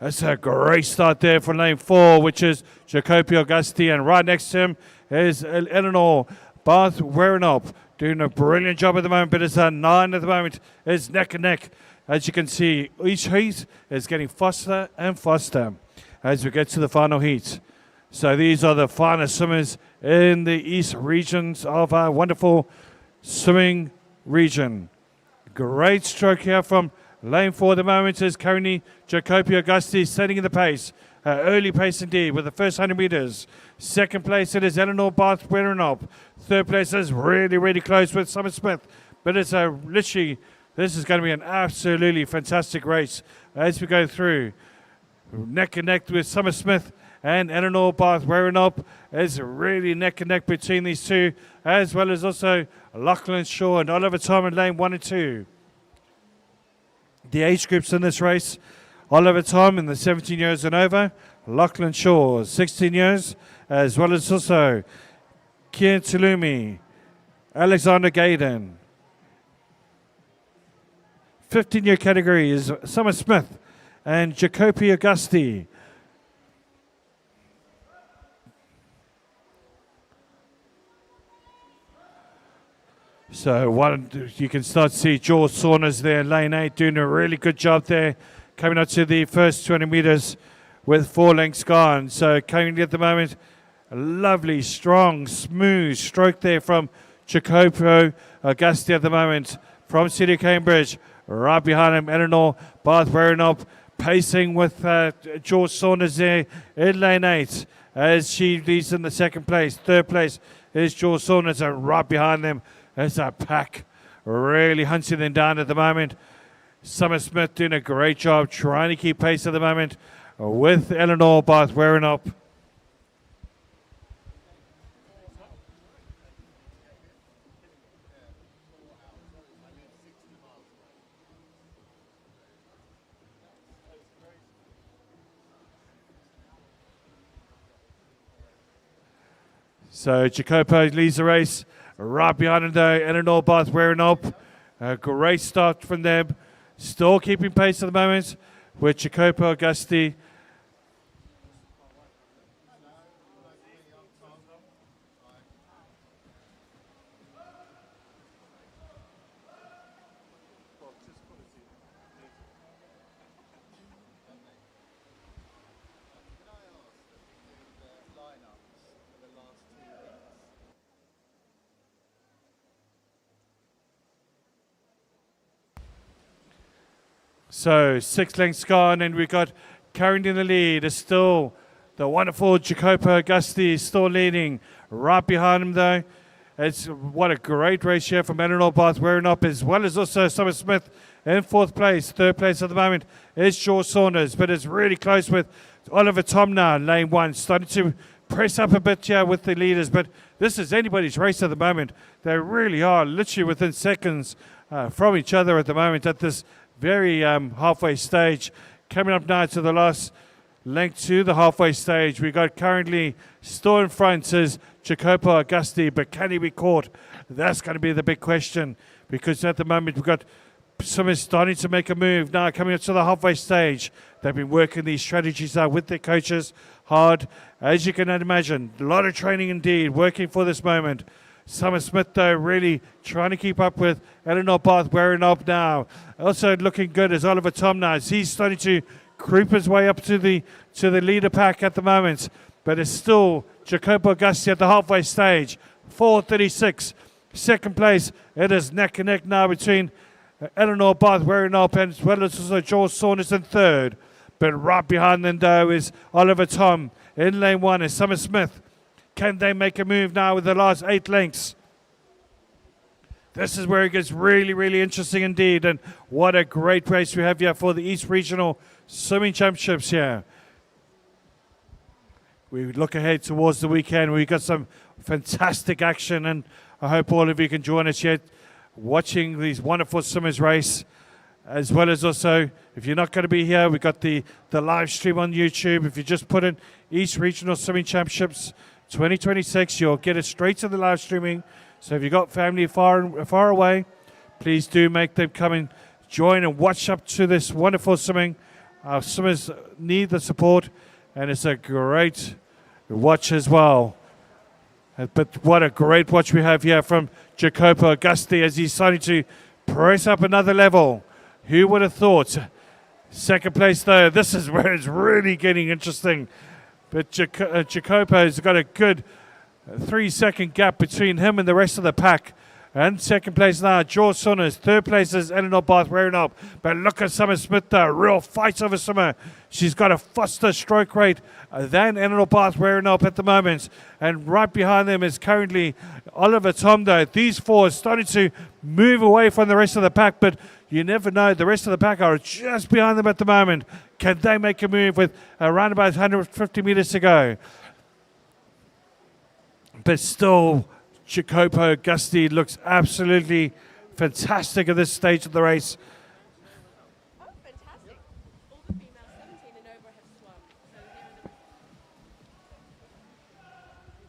That's a great start there for lane 4, which is Jacopi Augusti. And right next to him is Eleanor Bath Werenop, doing a brilliant job at the moment, but it's a 9 at the moment. It's neck and neck. As you can see, each heat is getting faster and faster as we get to the final heat. So these are the finest swimmers in the east regions of our wonderful swimming region. Great stroke here from lane 4 at the moment is currently Jacopi Augusti setting the pace. Early pace indeed with the first 100 meters. Second place it is Eleanor Bath Werenop. Third place is really, really close with Summer Smith. But it's literally, this is going to be an absolutely fantastic race as we go through. Neck and neck with Summer Smith and Eleanor Bath Werenop. Is really neck and neck between these two, as well as also Lachlan Shaw and Oliver Tom in lane 1 and 2. The age groups in this race: Oliver Tom in the 17 years and over, Lachlan Shaw 16 years, as well as also Kian Tulumi, Alexander Gaydon. 15-year category is Summer Smith and Jacopi Augusti. So you can start to see George Saunders there in lane 8 doing a really good job there, coming up to the first 20 meters with 4 lengths gone. So currently at the moment, a lovely, strong, smooth stroke there from Jacopo Augusti at the moment from City Cambridge. Right behind him, Eleanor Bath Werenop pacing with George Saunders there in lane 8 as she leads in the second place. Third place is George Saunders, and right behind them is a pack really hunting them down at the moment. Summer Smith doing a great job trying to keep pace at the moment with Eleanor Bath Werenop. So Jacopo leads the race. Right behind him though, Eleanor Bath Werenop. A great start from them. Still keeping pace at the moment with Jacopo Augusti So 6 lengths gone, and we've got currently in the lead is still the wonderful Jacopo Augusti still leading. Right behind him though, what a great race here from Eleanor Bath wearing up, as well as also Summer Smith in 4th place. 3rd place at the moment is George Saunders, but it's really close with Oliver Tom now, lane 1, starting to press up a bit here with the leaders, but this is anybody's race at the moment. They really are literally within seconds from each other at the moment at this very halfway stage. Coming up now to the last link to the halfway stage, we got currently still in front is Jacopo Augusti, but can he be caught? That's going to be the big question, because at the moment we've got some is starting to make a move now coming up to the halfway stage. They've been working these strategies out with their coaches hard, as you can imagine. A lot of training indeed, working for this moment. Summer Smith, though, really trying to keep up with Eleanor Bath wearing up now. Also looking good is Oliver Tom now. He's starting to creep his way up to the leader pack at the moment. But it's still Jacopo Augusti at the halfway stage. 4:36. Second place, it is neck and neck now between Eleanor Bath wearing up, and as well as also George Saunders in 3rd. But right behind them, though, is Oliver Tom. In lane 1 is Summer Smith. Can they make a move now with the last 8 lengths? This is where it gets really, really interesting indeed. And what a great race we have here for the East Regional Swimming Championships here. We look ahead towards the weekend. We've got some fantastic action, and I hope all of you can join us here watching these wonderful swimmers race. As well as also, if you're not going to be here, we've got the live stream on YouTube. If you just put in East Regional Swimming Championships 2026, you'll get it straight to the live streaming. So if you've got family far away, please do make them come and join and watch up to this wonderful swimming. Our swimmers need the support, and it's a great watch as well. But what a great watch we have here from Jacopo Augusti as he's starting to press up another level. Who would have thought? Second place, though, this is where it's really getting interesting. But Jacopo's got a good 3-second gap between him and the rest of the pack. And second place now, George Saunders. 3rd place is Eleanor Bath wearing up. But look at Summer Smith, the real fight over Summer. She's got a faster stroke rate than Eleanor Bath wearing up at the moment. And right behind them is currently Oliver Tom, though. These 4 are starting to move away from the rest of the pack, but you never know. The rest of the pack are just behind them at the moment. Can they make a move with around about 150 meters to go? But still, Jacopo Augusti looks absolutely fantastic at this stage of the race. Oh, fantastic. All the females 17 and over have swum.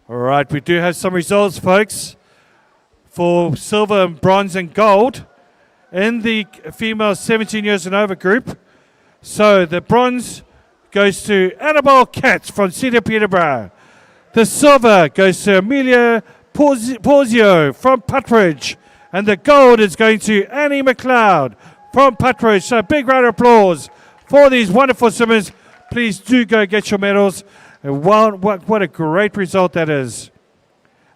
All right, we do have some results, folks, for silver and bronze and gold in the female 17 years and over group. So the bronze goes to Annabelle Katz from Cedar Peterborough. The silver goes to Amelia Porzio from Puttridge. And the gold is going to Annie McLeod from Puttridge. So big round of applause for these wonderful swimmers. Please do go get your medals. And what a great result that is,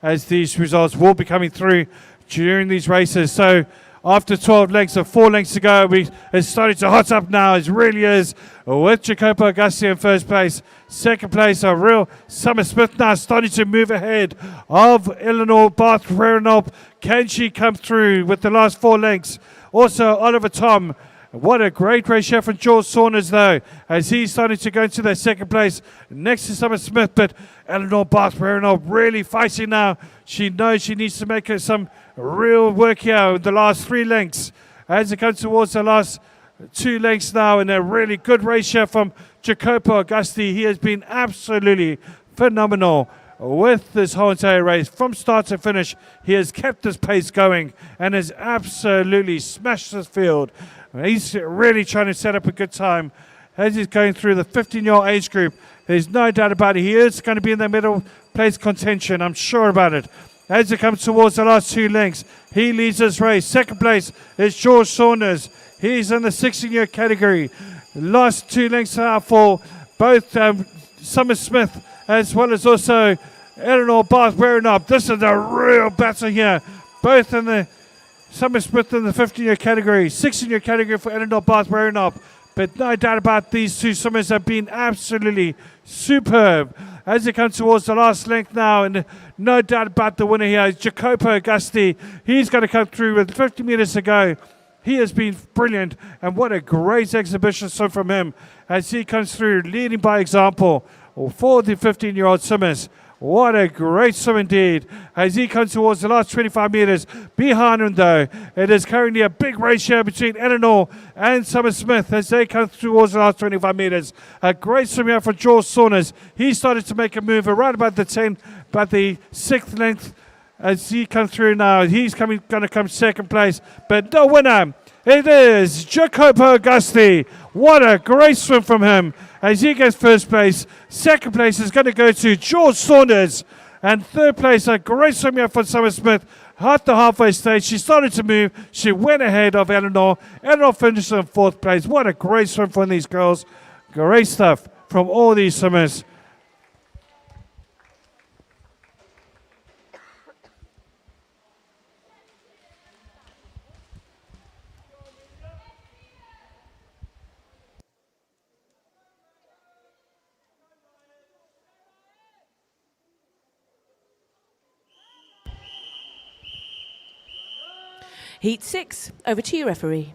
as these results will be coming through during these races. So after 12 lengths or 4 lengths to go, it's starting to hot up now. It really is, with Jacopo Augusti in 1st place. 2nd place, a real Summer Smith now starting to move ahead of Eleanor Bath rearing up. Can she come through with the last 4 lengths? Also, Oliver Tom. What a great race here from George Saunders, though, as he's starting to go into their 2nd place next to Summer Smith. But Eleanor Bath rearing up, really fighting now. She knows she needs to make some real work here with the last 3 lengths. As it comes towards the last 2 lengths now, and a really good race here from Jacopo Augusti. He has been absolutely phenomenal with this whole entire race. From start to finish, he has kept this pace going and has absolutely smashed this field. He's really trying to set up a good time as he's going through the 15-year-old age group. There's no doubt about it. He is going to be in the middle place contention. I'm sure about it. As it comes towards the last 2 lengths, he leads this race. 2nd place is George Saunders. He's in the 16-year category. Last 2 lengths are for both Summer Smith as well as also Eleanor Bath wearing up. This is a real battle here. Both in the Summer Smith in the 15-year category, 16-year category for Eleanor Bath wearing up. But no doubt about these two swimmers have been absolutely superb as they come towards the last length now. And no doubt about the winner here is Jacopo Augusti. He's going to come through with 50 meters to go. He has been brilliant, and what a great exhibition so from him as he comes through, leading by example for the 15-year-old swimmers. What a great swim indeed as he comes towards the last 25 meters. Behind him, though, it is currently a big race here between Eleanor and Summer Smith as they come towards the last 25 meters. A great swim here for George Saunders. He started to make a move around about the 6th length. As he comes through now, he's going to come second place. But the winner, it is Jacopo Augusti. What a great swim from him as he gets first place. Second place is going to go to George Saunders. And third place, a great swim here for Summer Smith. At the halfway stage, she started to move. She went ahead of Eleanor. Eleanor finished in fourth place. What a great swim from these girls. Great stuff from all these swimmers. Heat 6, over to you, referee.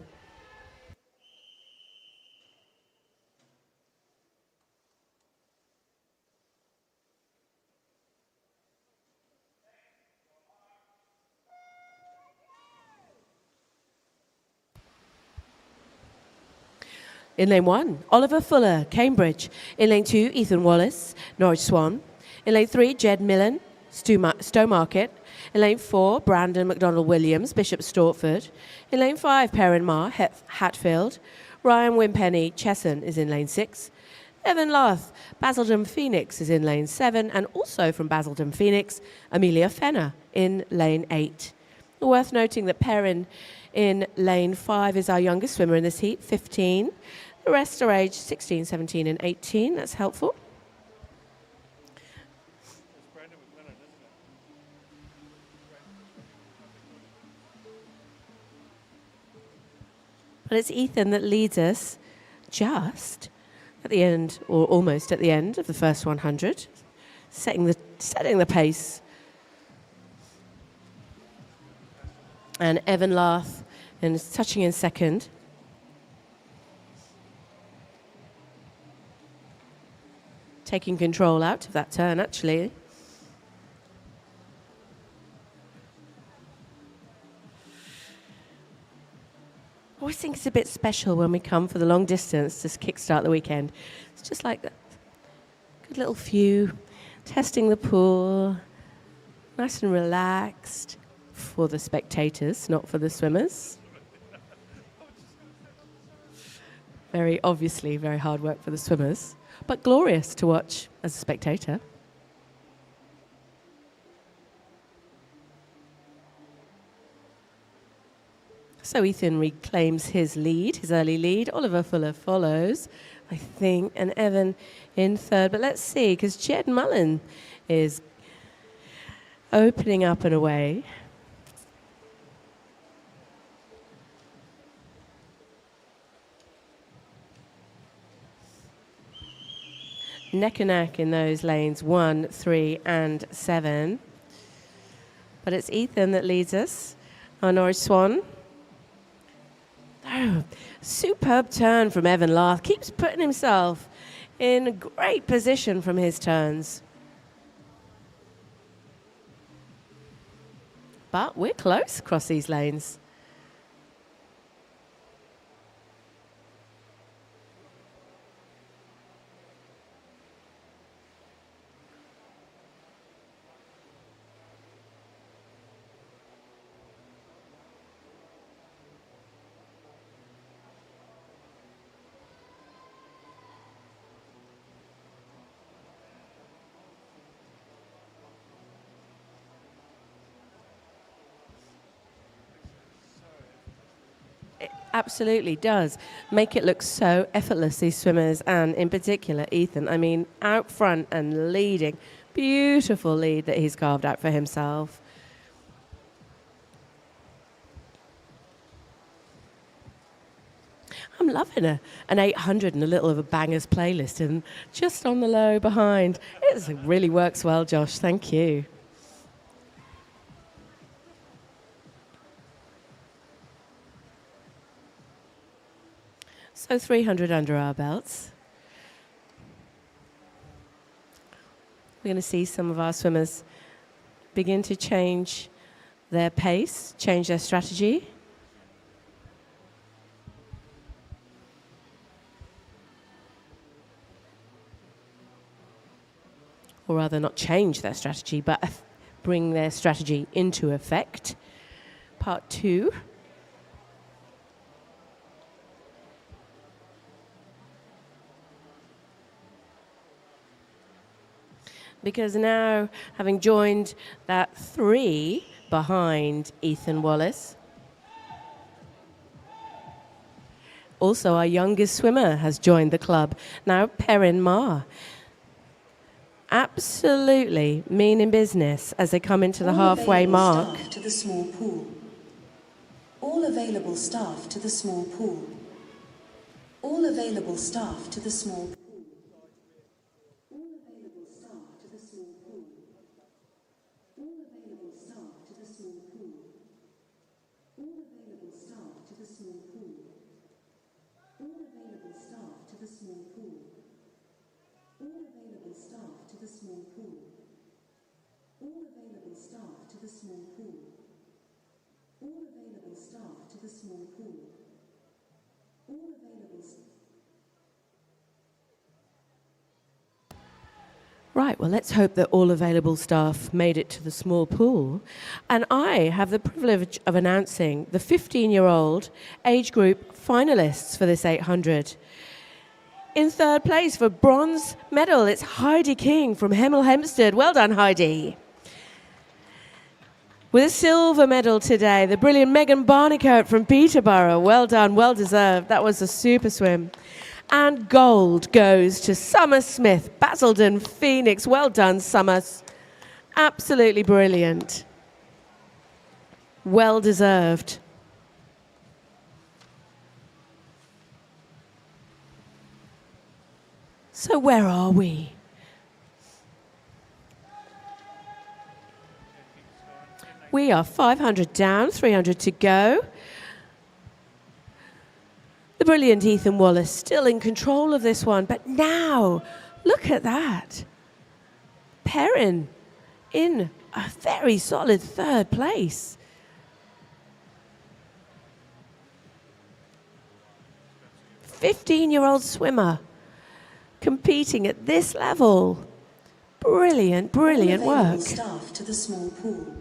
In lane 1, Oliver Fuller, Cambridge. In lane 2, Ethan Wallace, Norwich Swan. In lane 3, Jed Millen, Stowmarket. In lane 4, Brandon McDonald-Williams, Bishop Stortford. In lane 5, Perrin Marr, Hatfield. Ryan Wimpenny, Chesson is in lane 6. Evan Lath, Basildon Phoenix is in lane 7. And also from Basildon Phoenix, Amelia Fenner in lane 8. Worth noting that Perrin in lane 5 is our youngest swimmer in this heat, 15. The rest are aged 16, 17 and 18. That's helpful. But it's Ethan that leads us just at the end, or almost at the end of the first 100, setting the pace. And Evan Lath is touching in second. Taking control out of that turn, actually. I always think it's a bit special when we come for the long distance to kickstart the weekend. It's just like that good little few, testing the pool, nice and relaxed for the spectators, not for the swimmers. Very obviously, very hard work for the swimmers, but glorious to watch as a spectator. So Ethan reclaims his lead, his early lead. Oliver Fuller follows, I think, and Evan in third. But let's see, because Jed Mullen is opening up and away. Neck and neck in those lanes 1, 3, and 7. But it's Ethan that leads us. Our Norwich Swan. Oh, superb turn from Evan Lath. Keeps putting himself in a great position from his turns. But we're close across these lanes. Absolutely does make it look so effortless, these swimmers, and in particular Ethan. I mean, out front and leading. Beautiful lead that he's carved out for himself. I'm loving an 800 and a little of a bangers playlist, and just on the low behind. It really works well, Josh. Thank you. So 300 under our belts. We're going to see some of our swimmers begin to change their pace, change their strategy. Or rather, not change their strategy, but bring their strategy into effect. Part 2. Because now, having joined that 3 behind Ethan Wallace, also our youngest swimmer has joined the club, now Perrin Ma. Absolutely meaning business as they come into the halfway mark. Staff to the small pool. All available staff to the small pool. All available staff to the small pool. Right, well, let's hope that all available staff made it to the small pool. And I have the privilege of announcing the 15-year-old age group finalists for this 800. In third place for bronze medal, it's Heidi King from Hemel Hempstead. Well done, Heidi. With a silver medal today, the brilliant Megan Barnicoat from Peterborough. Well done, well deserved. That was a super swim. And gold goes to Summer Smith, Basildon, Phoenix. Well done, Summer. Absolutely brilliant. Well deserved. So where are we? We are 500 down, 300 to go. The brilliant Ethan Wallace still in control of this one, but now, look at that. Perrin in a very solid third place. A 15-year-old swimmer competing at this level. Brilliant, brilliant work. Staff to the small pool.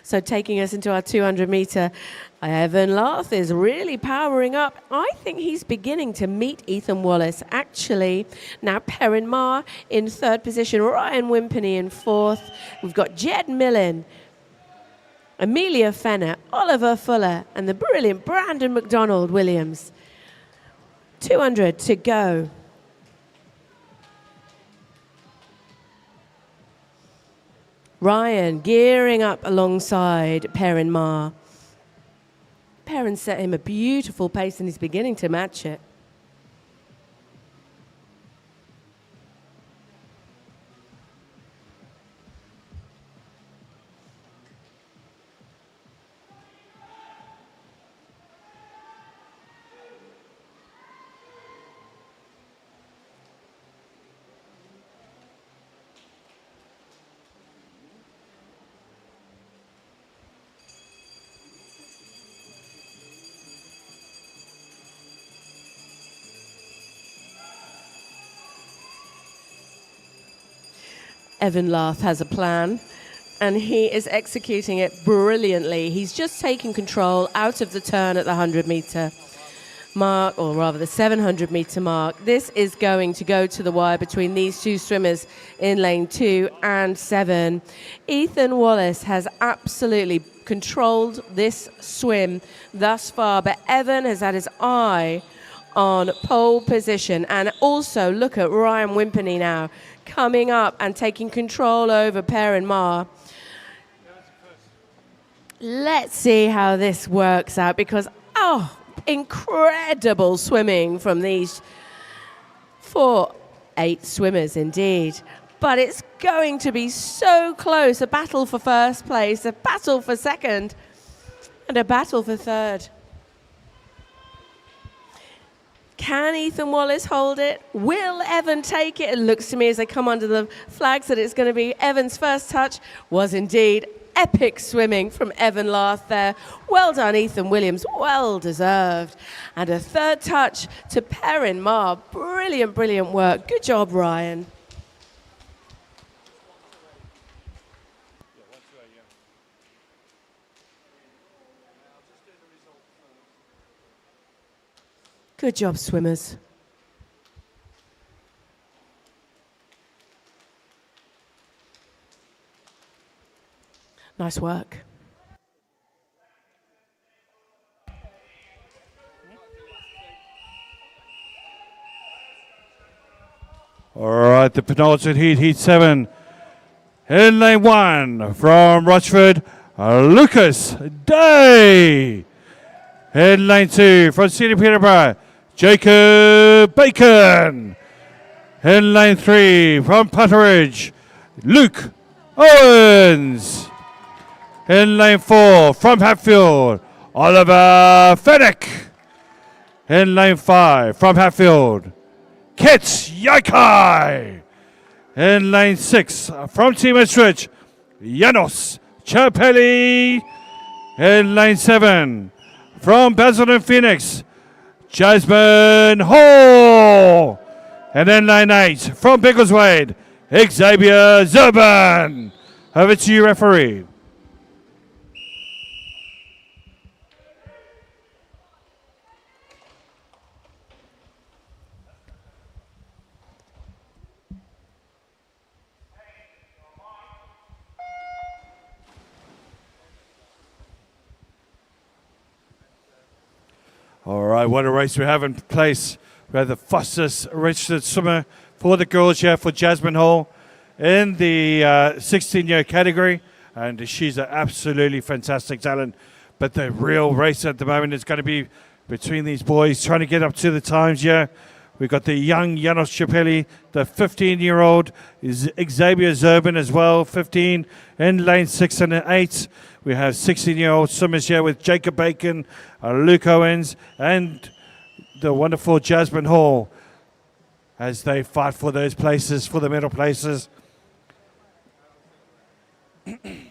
So taking us into our 200-meter, Evan Larth is really powering up. I think he's beginning to meet Ethan Wallace. Actually, now Perrin Ma in third position, Ryan Wimperney in fourth. We've got Jed Millen, Amelia Fenner, Oliver Fuller, and the brilliant Brandon McDonald Williams. 200 to go. Ryan gearing up alongside Perrin Ma. Perrin set him a beautiful pace and he's beginning to match it. Evan Larth has a plan, and he is executing it brilliantly. He's just taking control out of the turn at the 100-meter mark, or rather the 700 meter mark. This is going to go to the wire between these two swimmers in lane 2 and 7. Ethan Wallace has absolutely controlled this swim thus far, but Evan has had his eye on pole position. And also look at Ryan Wimperney now coming up and taking control over Perrin Ma. Let's see how this works out, because incredible swimming from these 8 swimmers indeed. But it's going to be so close. A battle for first place, a battle for second, and a battle for third. Can Ethan Wallace hold it? Will Evan take it? It looks to me as they come under the flags that it's going to be Evan's first touch. Was indeed epic swimming from Evan Larth there. Well done, Ethan Williams. Well deserved. And a third touch to Perrin Ma. Brilliant, brilliant work. Good job, Ryan. Good job, swimmers. Nice work. All right, the penultimate heat, heat 7. In lane 1 from Rochford, Lucas Day. In lane 2 from Sydney Peterborough, Jacob Bacon. In lane 3 from Putteridge, Luke Owens. In lane 4 from Hatfield, Oliver Fennick. In lane 5 from Hatfield, Kits Yakai. In lane 6 from Team Ipswich, Janos Chapelli. In lane 7 from Basildon Phoenix, Jasmine Hall. And in lane 8 from Biggleswade, Xavier Zurban. Over to you, referee. All right, what a race we have in place. We have the fastest registered swimmer for the girls here for Jasmine Hall in the 16-year category, and she's an absolutely fantastic talent. But the real race at the moment is going to be between these boys trying to get up to the times here. We've got the young Janos Chapelli, the 15-year-old is Xavier Zurban as well, 15 in lane 6 and 8. We have 16-year-old swimmers here with Jacob Bacon, Luke Owens, and the wonderful Jasmine Hall as they fight for those places, for the medal places. And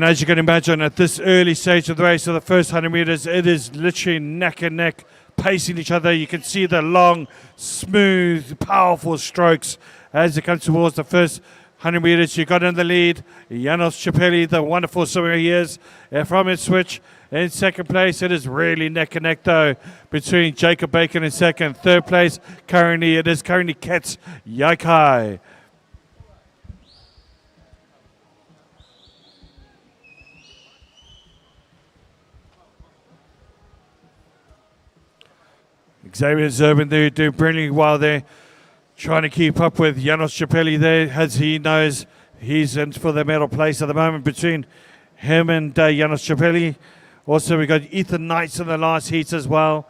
as you can imagine, at this early stage of the race, of the first 100 meters, it is literally neck and neck, pacing each other. You can see the long, smooth, powerful strokes as it comes towards the first 100 meters. You got in the lead, Janos Chapelli, the wonderful swimmer he is, from Ipswich. In second place, it is really neck and neck though between Jacob Bacon in second. Third place, it is currently Kets Yakai. Xavier Zurban doing brilliantly well there, trying to keep up with Janos Chapelli there, as he knows he's in for the medal place at the moment between him and Janos Chapelli. Also, we got Ethan Knights in the last heat as well.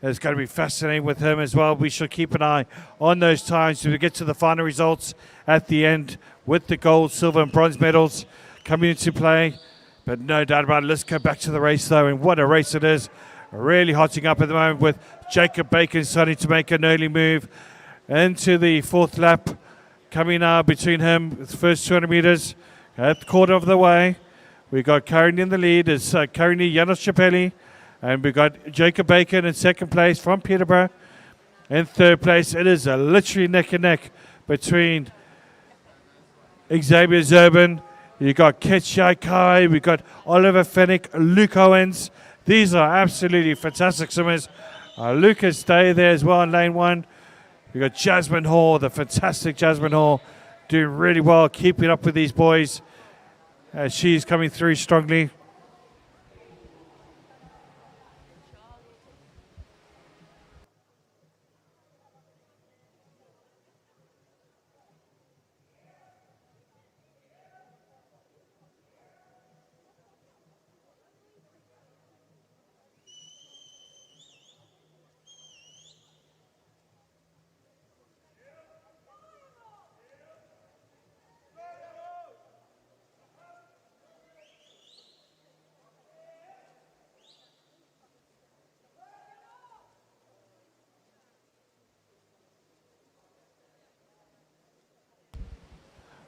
It's going to be fascinating with him as well. We should keep an eye on those times as we get to the final results at the end with the gold, silver, and bronze medals coming into play. But no doubt about it. Let's go back to the race though, and what a race it is. Really hotting up at the moment with Jacob Bacon starting to make an early move into the fourth lap. Coming now between him, the first 200 meters at the quarter of the way. We got currently in the lead is currently Janos Chapelli, and we got Jacob Bacon in second place from Peterborough. In third place, it is literally neck and neck between Xavier Zurban. You got Kets Yakai, we got Oliver Fennick, Luke Owens, These are absolutely fantastic swimmers. Lucas Day there as well in lane 1. We've got Jasmine Hall, the fantastic Jasmine Hall, doing really well, keeping up with these boys. She's coming through strongly.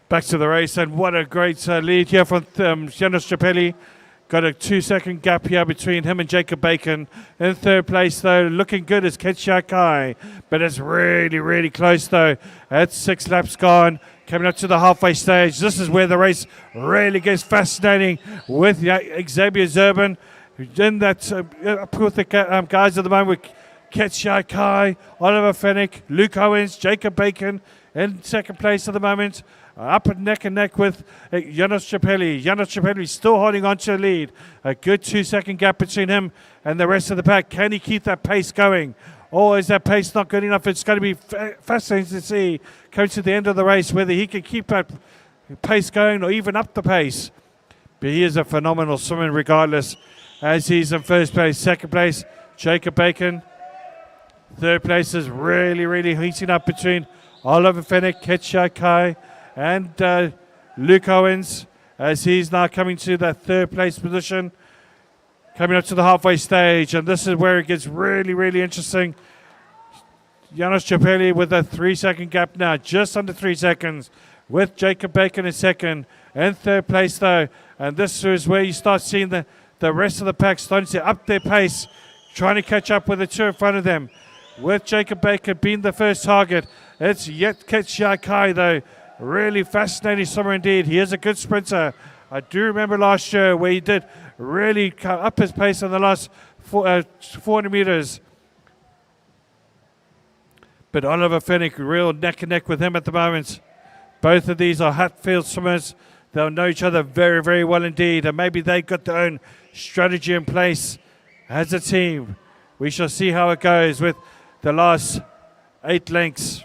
Back to the race, and what a great lead here from Janos Chappelli. Got a 2-second gap here between him and Jacob Bacon. In third place, though, looking good is Ketchia Kai, but it's really, really close, though. At 6 laps gone, coming up to the halfway stage. This is where the race really gets fascinating with Xavier Zerban. In that, up with the guys at the moment with Ketchia Kai, Oliver Fennick, Luke Owens, Jacob Bacon in second place at the moment. Up and neck with Janos Chappelli. Janos Chappelli still holding on to the lead. A good 2-second gap between him and the rest of the pack. Can he keep that pace going? Or is that pace not good enough? It's going to be fascinating to see coming to the end of the race whether he can keep that pace going or even up the pace. But he is a phenomenal swimmer regardless, as he's in first place. Second place, Jacob Bacon. Third place is really, really heating up between Oliver Fennick, Ketchia Kai, and Luke Owens, as he's now coming to that third place position, coming up to the halfway stage. And this is where it gets really, really interesting. Janos Chappelli with a 3-second gap now, just under 3 seconds, with Jacob Bacon in second. In third place, though, and this is where you start seeing the rest of the pack starting to up their pace, trying to catch up with the two in front of them. With Jacob Bacon being the first target, it's yet Ketchia Kai, though. Really fascinating swimmer indeed. He is a good sprinter. I do remember last year where he did really up his pace in the last 400 meters. But Oliver Fennick, real neck and neck with him at the moment. Both of these are Hatfield swimmers. They'll know each other very, very well indeed. And maybe they've got their own strategy in place as a team. We shall see how it goes with the last 8 lengths.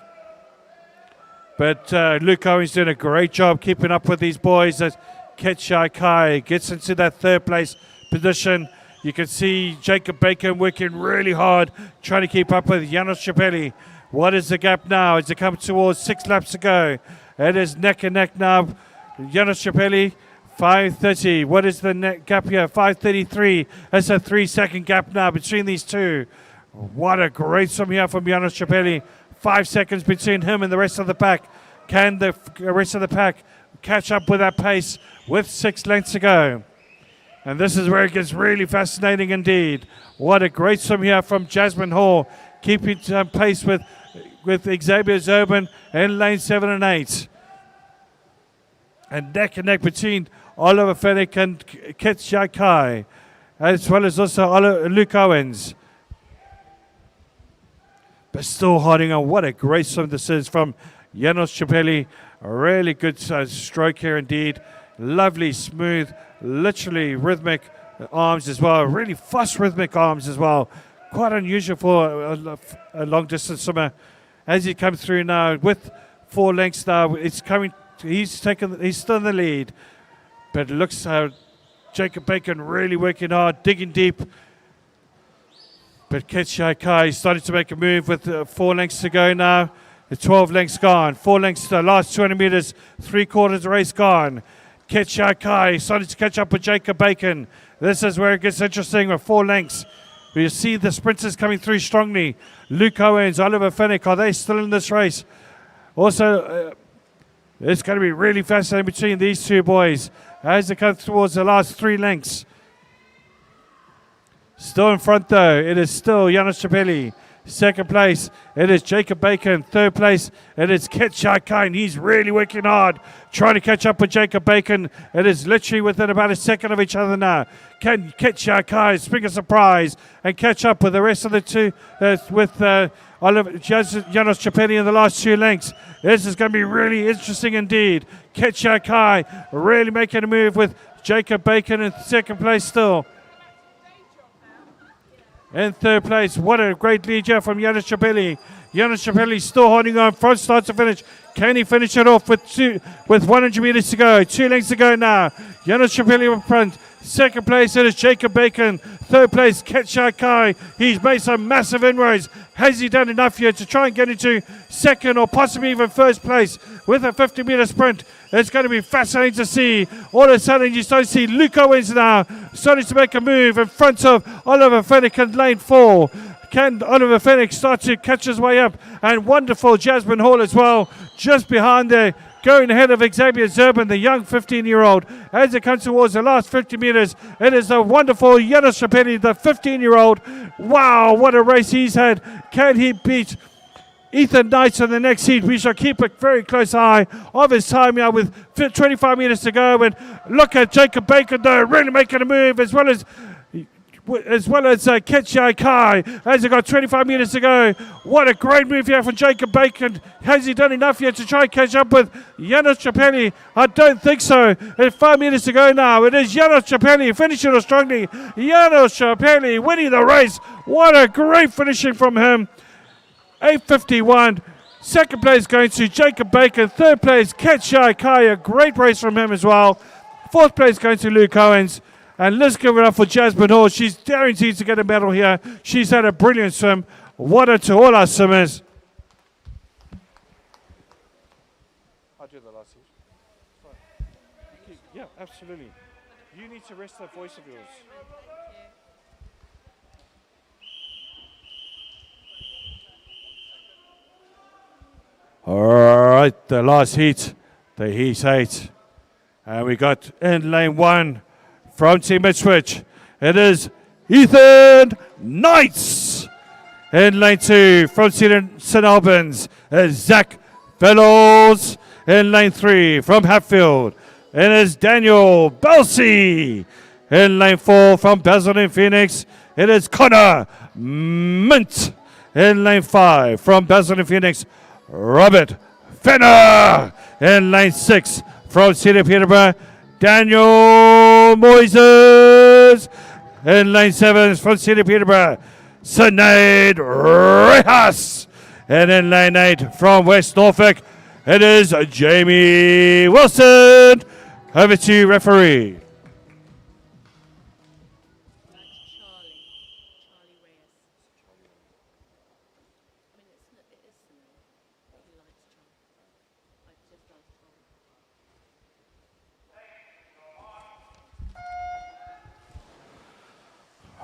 But Luke Owens doing a great job keeping up with these boys as Ketchia Kai gets into that third place position. You can see Jacob Bacon working really hard, trying to keep up with Janos Chappelli. What is the gap now as they come towards 6 laps to go? It is neck and neck now. Janos Chappelli, 5:30. What is the gap here? 5:33. That's a 3-second gap now between these two. What a great swim here from Janos Chappelli. 5 seconds between him and the rest of the pack. Can the rest of the pack catch up with that pace with 6 lengths to go? And this is where it gets really fascinating indeed. What a great swim here from Jasmine Hall, keeping pace with Xavier Zerban in lane 7 and 8. And neck between Oliver Fennick and Ketchia Kai, as well as also Luke Owens. But still holding on. What a great swim this is from Janos Chappelli. A really good stroke here indeed. Lovely, smooth, literally rhythmic arms as well. Really fast rhythmic arms as well. Quite unusual for a long distance swimmer. As he comes through now with 4 lengths now, it's coming. He's still in the lead. But it looks Jacob Bacon really working hard, digging deep. But Ketchia Kai starting to make a move with 4 lengths to go now. The 12 lengths gone. 4 lengths to the last 200 meters. 3/4 of the race gone. Ketchia Kai starting to catch up with Jacob Bacon. This is where it gets interesting with 4 lengths. We see the sprinters coming through strongly. Luke Owens, Oliver Fennick, are they still in this race? Also, it's going to be really fascinating between these two boys as they come towards the last 3 lengths. Still in front though, it is still Janos Chappelli. Second place, it is Jacob Bacon. Third place, it is Ketchai Kai. He's really working hard, trying to catch up with Jacob Bacon. It is literally within about a second of each other now. Can Ketchai Kai spring a surprise and catch up with the rest of the two, with Janos Chapeni in the last 2 lengths? This is going to be really interesting indeed. Ketchai Kai really making a move with Jacob Bacon in second place still. In third place, what a great lead here from Janos Chapeli. Janos Chapeli still holding on from start to finish. Can he finish it off with 100 meters to go? 2 lengths to go now. Janos Chapeli in front. Second place, it is Jacob Bacon. Third place, Ketchai Kai. He's made some massive inroads. Has he done enough here to try and get into second or possibly even first place with a 50-meter sprint? It's going to be fascinating to see. All of a sudden, you start to see Luke Owens now starting to make a move in front of Oliver Fennick in lane 4. Can Oliver Fennick start to catch his way up? And wonderful Jasmine Hall as well, just behind there, going ahead of Xavier Zerban, the young 15-year-old. As it comes towards the last 50 meters, it is a wonderful Janos Chapeli, the 15-year-old. Wow, what a race he's had. Can he beat Ethan Knights in the next heat? We shall keep a very close eye of his time now with 25 meters to go. And look at Jacob Bacon though, really making a move, as well as Ketchai Kai, as he got 25 meters to go. What a great move here from Jacob Bacon. Has he done enough yet to try and catch up with Janos Chapeli? I don't think so. There's 5 meters to go now. It is Janos Chapeli finishing it strongly. Janos Chapeli winning the race. What a great finishing from him. 8:51. Second place going to Jacob Bacon. Third place, Ketchai Kai. A great race from him as well. Fourth place going to Luke Owens. And let's give it up for Jasmine Hall. She's guaranteed to get a medal here. She's had a brilliant swim. Water to all our swimmers. I'll do the last seat. Yeah, absolutely. You need to rest that voice of yours. All right, the last heat, the heat 8. And we got in lane 1 from Team Ipswich. It is Ethan Knights. In lane 2 from St Albans, it is Zach Fellows. In lane 3 from Hatfield, it is Daniel Belsey. In lane 4 from Basildon Phoenix, it is Connor Mint. In lane 5 from Basildon Phoenix, Robert Fenner. In lane 6 from Cedar Peterborough, Daniel Moises. In lane 7 from Cedar Peterborough, Sinead Rejas. And in lane 8 from West Norfolk, it is Jamie Wilson. Over to you, referee.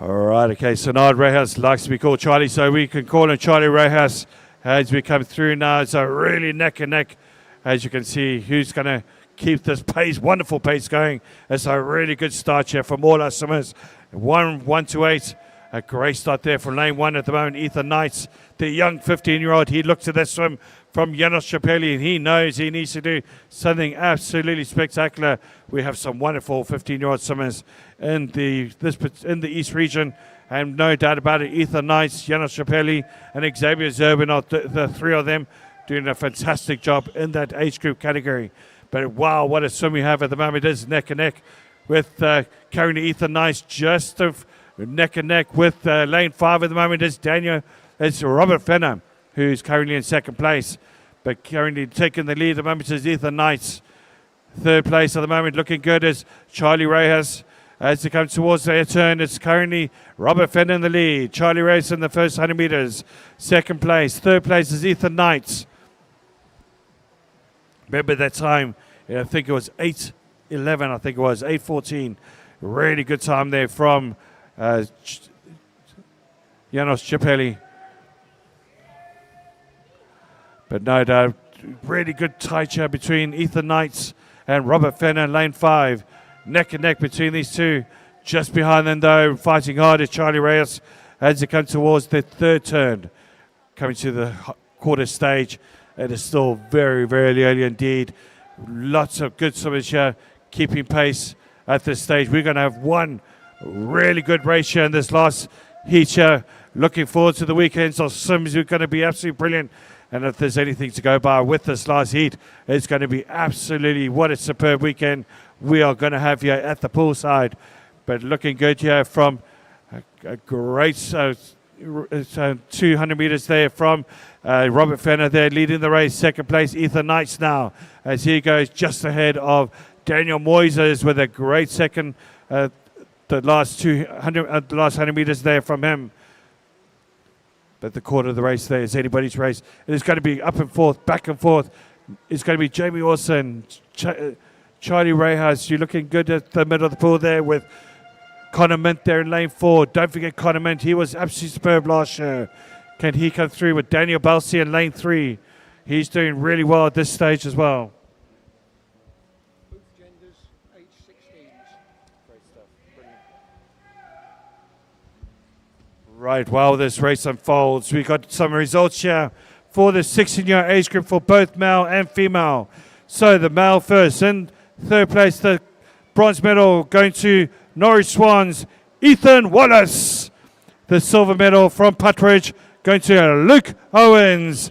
All right, okay, Sinead Rejas likes to be called Charlie, so we can call him Charlie Rejas as we come through now. It's a really neck and neck, as you can see, who's going to keep this pace, wonderful pace going. It's a really good start here from all our swimmers. 1 to 8, a great start there from lane 1 at the moment. Ethan Knights, the young 15-year-old, he looks at that swim from Janos Chapeli, and he knows he needs to do something absolutely spectacular. We have some wonderful 15-year-old swimmers in the East region, and no doubt about it, Ethan Knights, Janos Chapeli, and Xavier Zerban are the three of them doing a fantastic job in that age group category. But wow, what a swim we have at the moment. It is neck and neck with currently Ethan Knights just neck and neck with lane 5 at the moment. It's Robert Fenner, who's currently in second place, but currently taking the lead at the moment is Ethan Knights. Third place at the moment, looking good, is Charlie Reyes. As they come towards their turn, it's currently Robert Fenner in the lead. Charlie Reyes in the first 100 meters. Second place. Third place is Ethan Knights. Remember that time, I think it was 8:11, I think it was 8:14. Really good time there from Janos Chapeli. But no doubt, really good tight here between Ethan Knights and Robert Fenner in lane 5. Neck and neck between these two. Just behind them, though, fighting hard is Charlie Reyes as they come towards the third turn. coming to the quarter stage. It is still very, very early indeed. Lots of good swimmers here keeping pace at this stage. We're going to have one really good race here in this last heat here. Looking forward to the weekends of swims. Are going to be absolutely brilliant. And if there's anything to go by with this last heat, it's going to be absolutely what a superb weekend we are going to have here at the poolside. But looking good here from a great 200 meters there from Robert Fenner there leading the race. Second place, Ethan Knights now as he goes just ahead of Daniel Moises with a great second. The last 100 meters there from him. But the quarter of the race there is anybody's race. It is going to be up and forth, back and forth. It's going to be Jamie Orson, Charlie Rejas. You're looking good at the middle of the pool there with Connor Mint there in lane 4. Don't forget Connor Mint. He was absolutely superb last year. Can he come through with Daniel Balsi in lane 3? He's doing really well at this stage as well. Both genders, age 16s. Great stuff. Brilliant. Right, while this race unfolds, we got some results here for the 16-year age group for both male and female. So the male first. In third place, the bronze medal going to Norwich Swans, Ethan Wallace. The silver medal from Puttridge going to Luke Owens.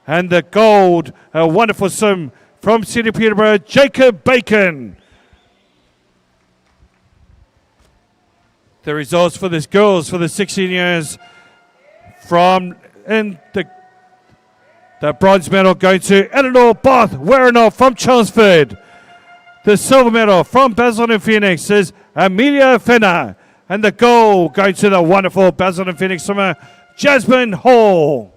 And the gold, a wonderful swim from City Peterborough, Jacob Bacon. The results for this girls for the 16 years from in the bronze medal going to Eleanor Bath Werenoff from Chelmsford. The silver medal from Basildon Phoenix is Amelia Fenner. And the gold going to the wonderful Basildon Phoenix swimmer, Jasmine Hall.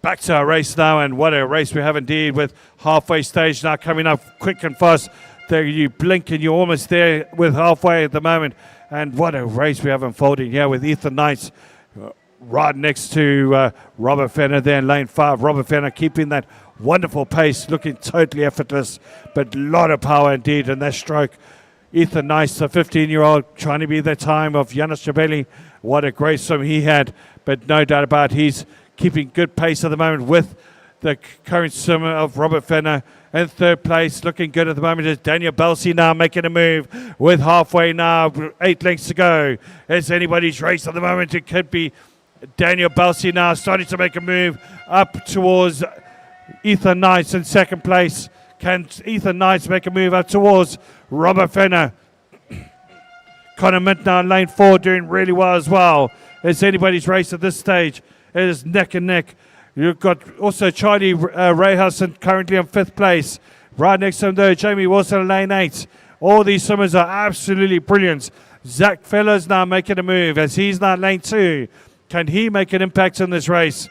Back to our race now, and what a race we have indeed with halfway stage now coming up quick and fast. There you blink and you're almost there with halfway at the moment. And what a race we have unfolding here with Ethan Knights right next to Robert Fenner there in lane 5. Robert Fenner keeping that wonderful pace, looking totally effortless, but a lot of power indeed in that stroke. Ethan Knights, the 15-year-old, trying to be the time of Yanis Jabeli. What a great swim he had, but no doubt about it, he's keeping good pace at the moment with the current swimmer of Robert Fenner. In third place, looking good at the moment, is Daniel Balsi now making a move with halfway now, 8 lengths to go. It's anybody's race at the moment. It could be Daniel Balsi now starting to make a move up towards Ethan Knights in second place. Can Ethan Knights make a move up towards Robert Fenner? Connor Mint now in lane 4 doing really well as well. It's anybody's race at this stage. It is neck and neck. You've got also Charlie Rayhausen currently in 5th place. Right next to him though, Jamie Wilson in lane 8. All these swimmers are absolutely brilliant. Zach Fellows now making a move as he's now in lane 2. Can he make an impact in this race?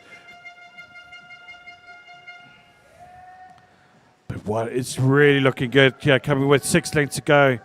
But what, it's really looking good. Yeah, coming with 6 lengths to go.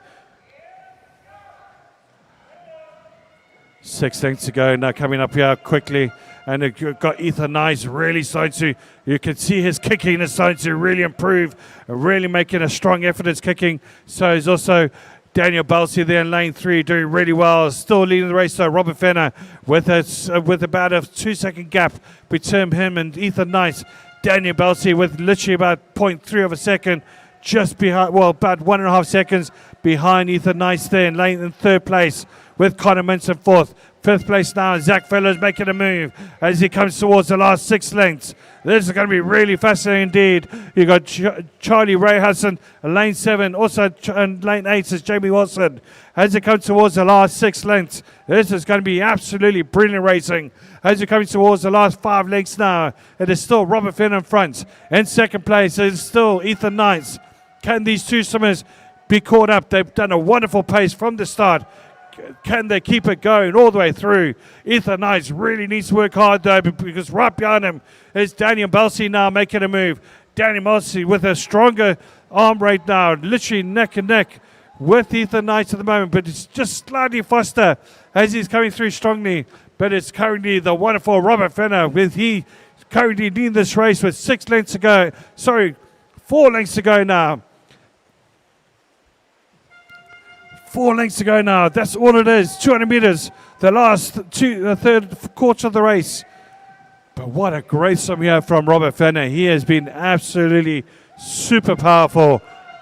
6 lengths to go now, coming up here quickly. And you've got Ethan Knights really starting to, you can see his kicking is starting to really improve, really making a strong effort at his kicking. So is also Daniel Balsi there in lane 3 doing really well, still leading the race. So Robert Fenner with about a 2-second gap between him and Ethan Knights. Daniel Balsi with literally about 0.3 of a second just behind, well, about 1.5 seconds behind Ethan Knights there in 3rd place with Connor Minson 4th. 5th place now, Zach Fellows making a move as he comes towards the last 6 lengths. This is going to be really fascinating indeed. You've got Charlie Rayhausen in lane 7, also in lane 8 is Jamie Wilson. As it comes towards the last 6 lengths, this is going to be absolutely brilliant racing. As you're coming towards the last 5 lengths now, it is still Robert Finn in front. In 2nd place, it is still Ethan Knights. Can these two swimmers be caught up? They've done a wonderful pace from the start. Can they keep it going all the way through? Ethan Knights really needs to work hard though, because right behind him is Daniel Balsi now making a move. Daniel Balsi with a stronger arm rate now, literally neck and neck with Ethan Knights at the moment, but it's just slightly faster as he's coming through strongly. But it's currently the wonderful Robert Fenner with he currently leading this race with 6 lengths to go. Sorry, 4 lengths to go now. 4 lengths to go now. That's all it is. 200 meters. The last third quarter of the race. But what a great swim here from Robert Fenner. He has been absolutely super powerful.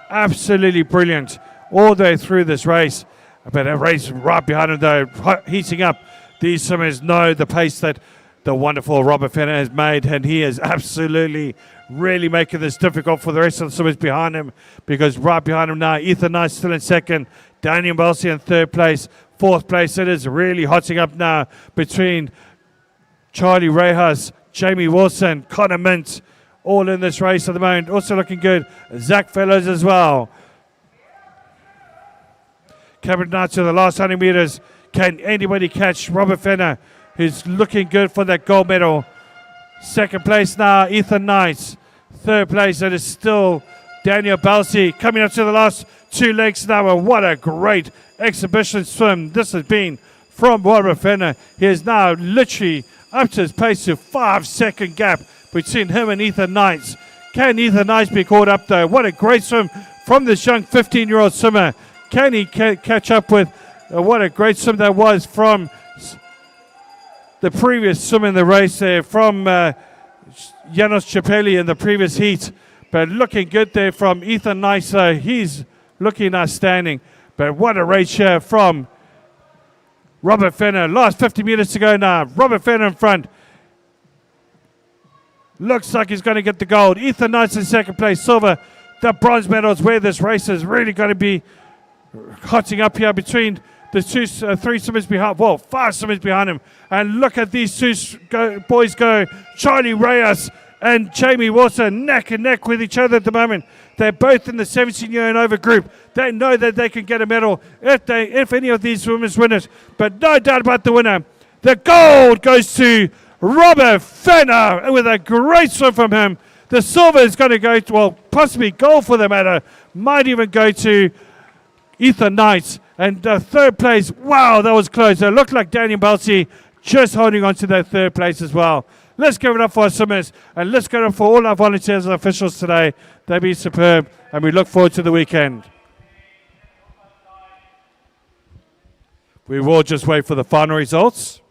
Absolutely brilliant all the way through this race. But a race right behind him though, heating up. These swimmers know the pace that the wonderful Robert Fenner has made, and he is absolutely really making this difficult for the rest of the swimmers behind him, because right behind him now, Ethan Knight still in second, Daniel Balsi in third place, fourth place. It is really hotting up now between Charlie Rejas, Jamie Wilson, Connor Mint, all in this race at the moment. Also looking good, Zach Fellows as well. Coming now to the last 100 meters. Can anybody catch Robert Fenner, who's looking good for that gold medal? Second place now, Ethan Knight. Third place, it is still Daniel Balsi. Coming up to the last 2 legs now, and what a great exhibition swim this has been from Robert Fenner. He is now literally up to his pace to 5-second gap between him and Ethan Knight. Can Ethan Knight be caught up though? What a great swim from this young 15-year-old swimmer. Can he catch up with what a great swim that was from the previous swim in the race there from Janos Chapeli in the previous heat. But looking good there from Ethan Knight. He's looking outstanding. But what a race here from Robert Fenner. Last 50 meters to go now. Robert Fenner in front. Looks like he's going to get the gold. Ethan Knight's in second place. Silver. The bronze medal is where this race is really going to be hotting up here between the three swimmers behind, well, 5 swimmers behind him. And look at these two boys go. Charlie Reyes and Jamie Wilson neck and neck with each other at the moment. They're both in the 17-year and over group. They know that they can get a medal if any of these swimmers win it. But no doubt about the winner. The gold goes to Robert Fenner with a great swim from him. The silver is going to go to, well, possibly gold for the matter, might even go to Ethan Knight. And third place, wow, that was close. It looked like Daniel Balsi just holding on to that third place as well. Let's give it up for our swimmers, and let's give it up for all our volunteers and officials today. They've been superb, and we look forward to the weekend. We will just wait for the final results.